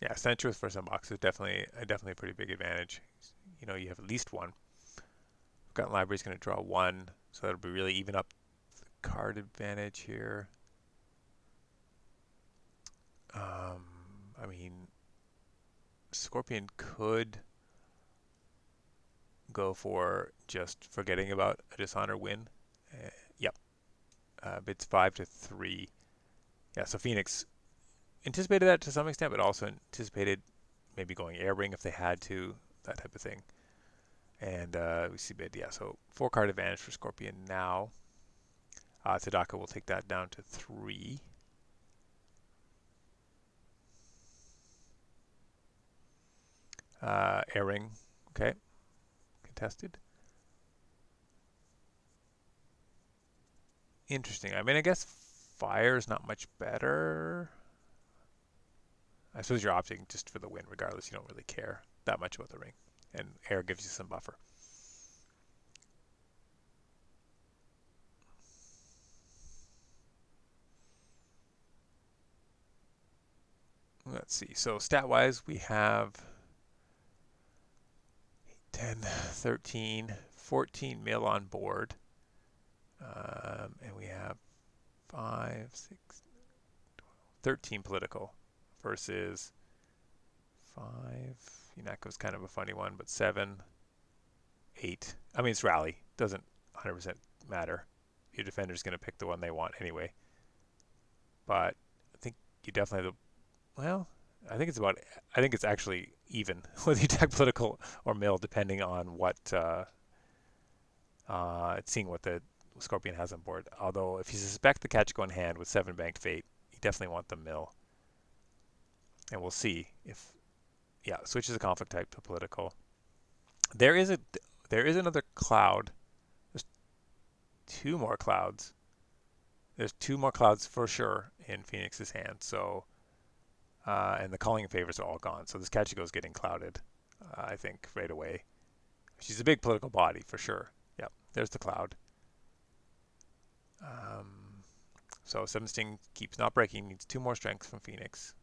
Yeah, Sensuous for some boxes is definitely a pretty big advantage. You have at least 1. Forgotten Library is going to draw 1, so that'll be really even up the card advantage here. I mean, Scorpion could go for just forgetting about a Dishonor win. Yep. Bids 5-3. Yeah, so Phoenix anticipated that to some extent, but also anticipated maybe going air ring if they had to, that type of thing. And we see bid, yeah, so 4 card advantage for Scorpion now. Tadaka will take that down to 3. Air ring, okay, contested. Interesting. I mean, I guess fire is not much better. I suppose you're opting just for the win regardless. You don't really care that much about the ring. And air gives you some buffer. Let's see. So stat-wise, we have 10, 13, 14 mil on board. And we have 5, 6, 13 political versus 5. Yunako's kind of a funny one, but 7, 8. I mean, it's rally. Doesn't 100% matter. Your defender's going to pick the one they want anyway. But I think you definitely have the... Well, I think it's actually even whether you attack political or mill, depending on what... seeing what the Scorpion has on board. Although, if you suspect the Kachigo in hand with 7 banked fate, you definitely want the mill. And we'll see if... Yeah, switches a conflict type to political. There is another cloud. There's 2 more clouds. There's 2 more clouds for sure in Phoenix's hand. So, and the calling favors are all gone. So this Kachigo is getting clouded, I think, right away. She's a big political body for sure. Yep, there's the cloud. So 7 Sting keeps not breaking. Needs 2 more strength from Phoenix.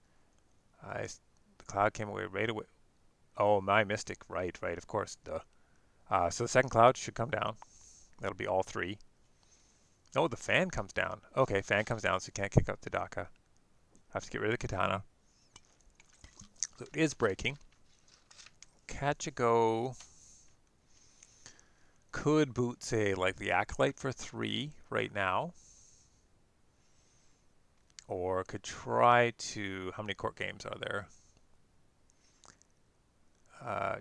The cloud came away right away. Oh, my Mystic. Right, of course. Duh. So the second cloud should come down. That'll be all 3. Oh, the fan comes down. Okay, fan comes down, so you can't kick out Tadaka. Have to get rid of the Katana. So it is breaking. Kachigo could boot, say, like the Acolyte for 3 right now. Or could try to... How many court games are there?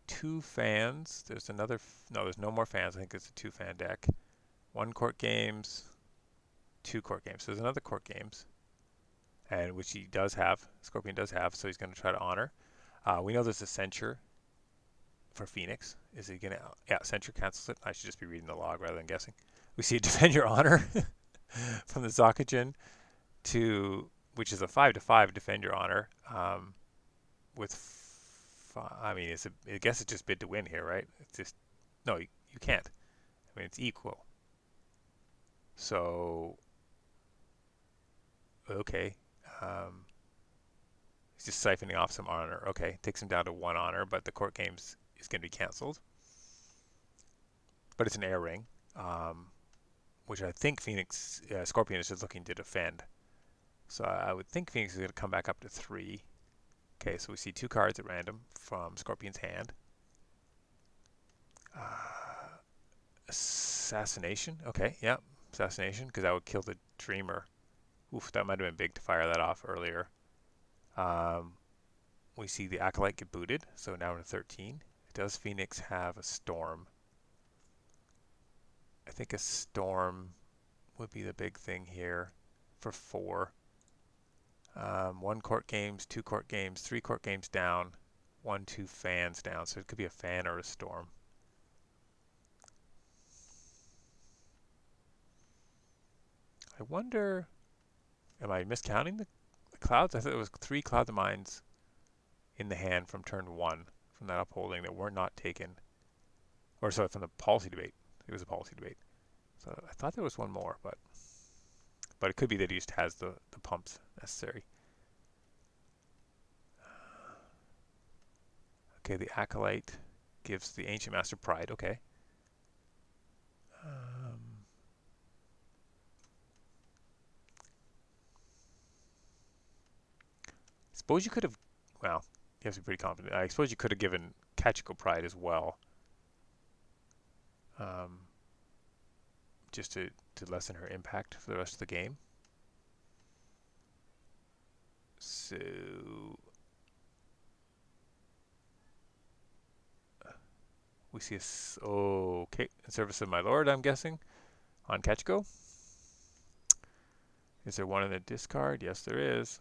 2 fans. There's another... No, there's no more fans. I think it's a 2-fan deck. 1 court games. 2 court games. So there's another court games. And which he does have. Scorpion does have. So he's going to try to honor. We know there's a censure for Phoenix. Is he going to... Yeah, censure cancels it. I should just be reading the log rather than guessing. We see Defend Your Honor from the Zakujin to, which is a 5/5 Defend Your Honor. With, I mean, I guess it's just bid to win here, right? It's just, no, you can't. I mean, it's equal. So, okay. Um, he's just siphoning off some honor. Okay, takes him down to 1 honor, but the court games is going to be canceled. But it's an air ring, which I think Scorpion is just looking to defend. So I would think Phoenix is going to come back up to 3. Okay, so we see 2 cards at random from Scorpion's hand. Assassination. Okay, yeah, assassination, because that would kill the Dreamer. Oof, that might have been big to fire that off earlier. We see the Acolyte get booted, so now we're to 13. Does Phoenix have a Storm? I think a Storm would be the big thing here for 4. 1 court games, 2 court games, 3 court games down, 1, 2 fans down. So it could be a fan or a Storm. I wonder, am I miscounting the clouds? I thought it was 3 Cloud of Mines in the hand from turn 1 from that upholding that were not taken. Or sorry, from the policy debate. It was a policy debate. So I thought there was 1 more, but it could be that he just has the pumps necessary. Okay, the Acolyte gives the Ancient Master Pride. Okay. Suppose you could have, well, you have to be pretty confident. I suppose you could have given Kachiko Pride as well. Just to lessen her impact for the rest of the game. So we see okay, in service of my lord, I'm guessing, on Kachiko. Is there 1 in the discard? Yes, there is.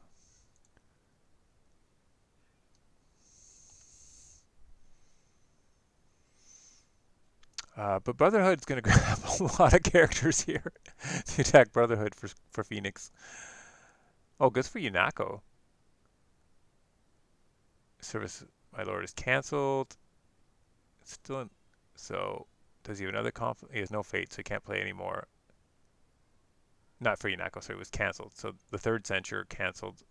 But Brotherhood's going to grab a lot of characters here to attack Brotherhood for Phoenix. Oh, good for Yunako. Service my lord is cancelled. It's still in, so does he have another conflict? He has no fate, so he can't play anymore. Not for Yunako, so it was cancelled. So the 3rd censure cancelled.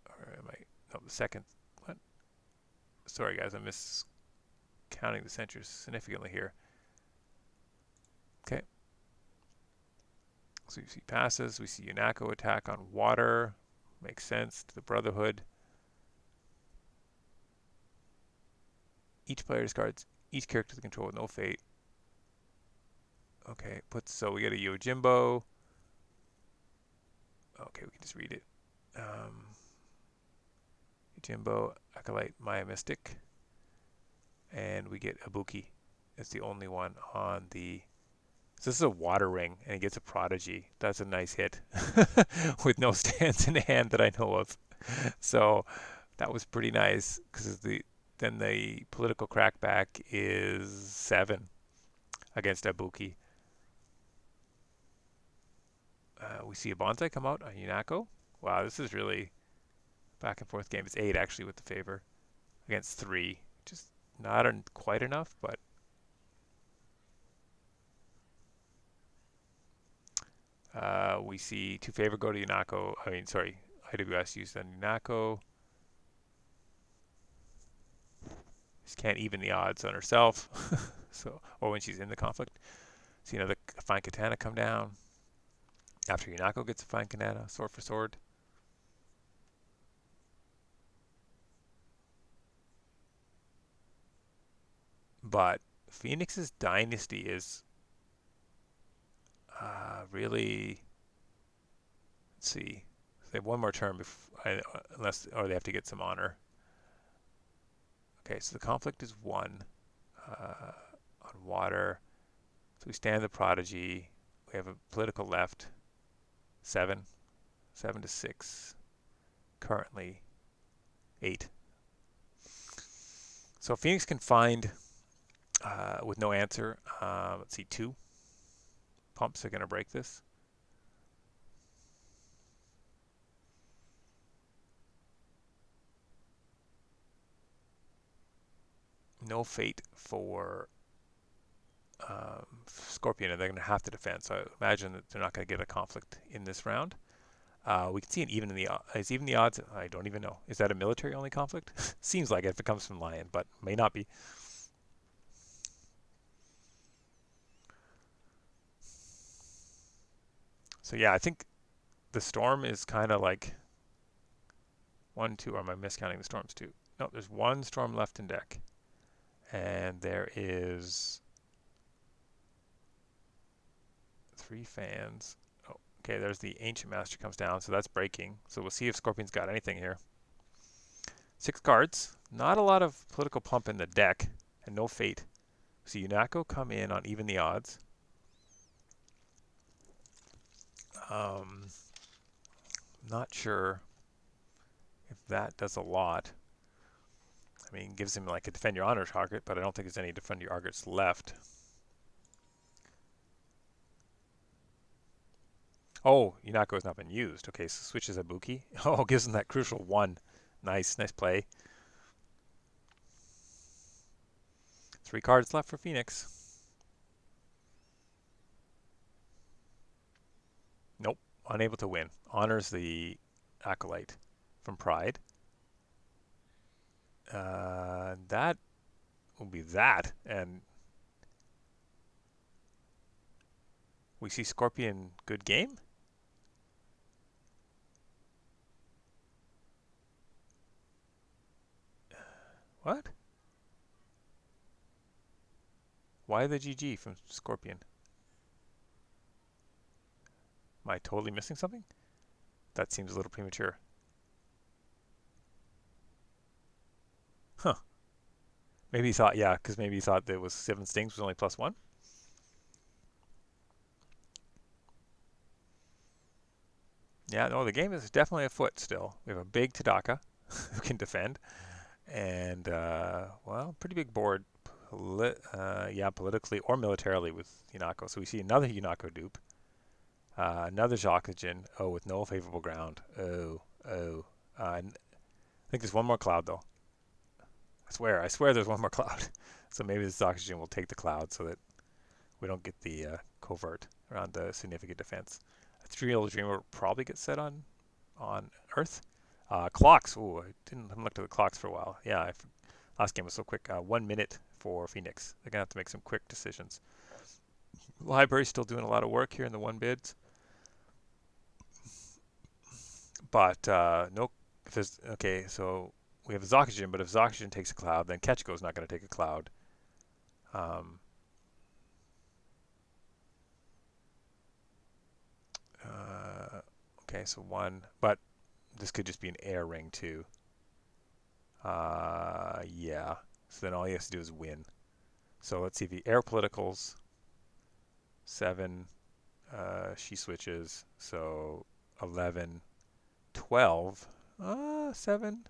Or am I? No, the 2nd. What? Sorry, guys, I'm miscounting the censures significantly here. Okay. So we see passes. We see Yunako attack on water. Makes sense to the Brotherhood. Each player discards each character they control with no fate. Okay, so we get a Yojimbo. Okay, we can just read it. Yojimbo, Acolyte, Maya Mystic. And we get Ibuki. It's the only one on the... So this is a water ring, and he gets a Prodigy. That's a nice hit. With no stands in hand that I know of. So that was pretty nice, because then the political crackback is 7 against Ibuki. We see a Bonsai come out on Yunako. Wow, this is really back and forth game. It's 8 actually with the favor against 3. Just not quite enough, but we see 2 favor go to Yunako. I mean, sorry, IWS used on Yunako. Just can't even the odds on herself. So, or when she's in the conflict. See another fine katana come down. After Yunako gets a fine katana, sword for sword. But Phoenix's dynasty is really. Let's see. They have 1 more turn unless, or they have to get some honor. Okay, so the conflict is 1 on water. So we stand the Prodigy. We have a political left. 7 to 6. Currently 8. So Phoenix can find with no answer. Let's see, 2 pumps are going to break this. No fate for Scorpion, and they're going to have to defend. So I imagine that they're not going to get a conflict in this round. We can see an even in the is even the odds. I don't even know. Is that a military only conflict? Seems like it if it comes from Lion, but may not be. So yeah, I think the storm is kind of like one, two. Or am I miscounting the storms too? No, there's one storm left in deck, and there is 3 fans. Oh, okay. There's the Ancient Master comes down, so that's breaking. So we'll see if Scorpion's got anything here. 6 cards. Not a lot of political pump in the deck, and no fate. So Unako come in on even the odds. Not sure if that does a lot. I mean, gives him like a defend your honor target, but I don't think there's any defend your targets left. Oh, Unako has not been used. Okay, so switches Ibuki. Oh, gives him that crucial 1. Nice play. 3 cards left for Phoenix. Nope, unable to win. Honors the Acolyte from Pride. That will be that, and we see Scorpion good game. What? Why the GG from Scorpion? Am I totally missing something? That seems a little premature. Huh. Maybe he thought, yeah, because maybe he thought that was 7 stings was only +1. Yeah, no, the game is definitely afoot still. We have a big Tadaka who can defend, and well, pretty big board, yeah, politically or militarily with Unako. So we see another Unako dupe, another Jacqueline. Oh, with no favorable ground. Oh. I think there's one more cloud though. I swear there's one more cloud. So maybe this oxygen will take the cloud so that we don't get the covert around the significant defense. A 3-year-old dreamer probably gets set on Earth. Clocks. Ooh, I haven't looked at the clocks for a while. Yeah, last game was so quick. 1 minute for Phoenix. They're gonna have to make some quick decisions. Library's still doing a lot of work here in the 1 bids, but no. If there's okay, so we have Zoxygen, but if Zoxygen takes a cloud, then Ketchiko's not going to take a cloud. Okay, so 1, but this could just be an air ring too. Yeah. So then all he has to do is win. So let's see the air politicals. 7. She switches. So 11, 12. 7.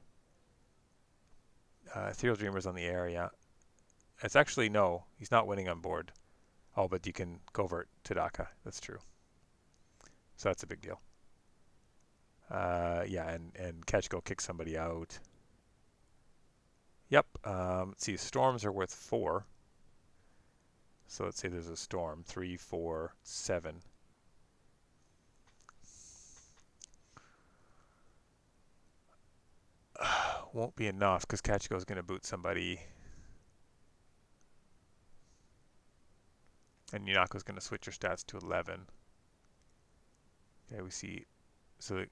Ethereal Dreamer's on the air, yeah. It's actually, no, he's not winning on board. Oh, but you can covert Tadaka. That's true. So that's a big deal. Yeah, and Ketchko kicks somebody out. Yep. Let's see, storms are worth 4. So let's say there's a storm. 3, 4, 7. Won't be enough because Ketchko's going to boot somebody. And Yunako's going to switch her stats to 11. Okay, we see. So it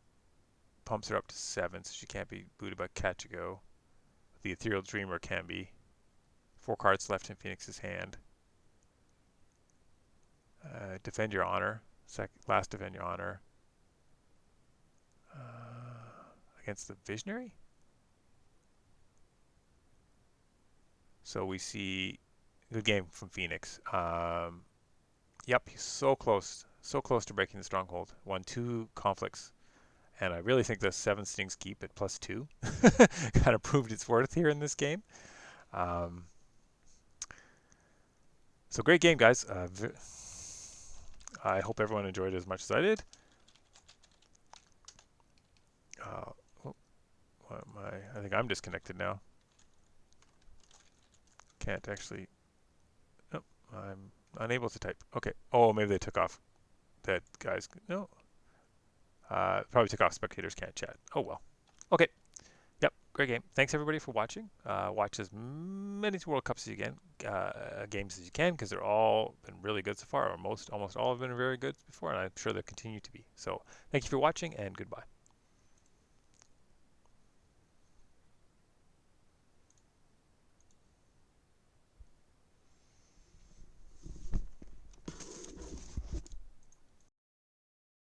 pumps her up to 7, so she can't be booted by Ketchko. The Ethereal Dreamer can be. 4 cards left in Phoenix's hand. Defend your honor. Last defend your honor. Against the Visionary? So we see good game from Phoenix. Yep, he's so close to breaking the stronghold. Won 2 conflicts, and I really think the 7 stings keep at +2 kind of proved its worth here in this game. So great game, guys. I hope everyone enjoyed it as much as I did. Oh, what am I think I'm disconnected now. Can't actually. Nope, I'm unable to type. Okay. Oh, maybe they took off. That guys. No. Probably took off. Spectators can't chat. Oh well. Okay. Yep. Great game. Thanks everybody for watching. Watch as many World Cups as you can, games as you can, because they're all been really good so far, or almost all have been very good before, and I'm sure they'll continue to be. So thank you for watching, and goodbye.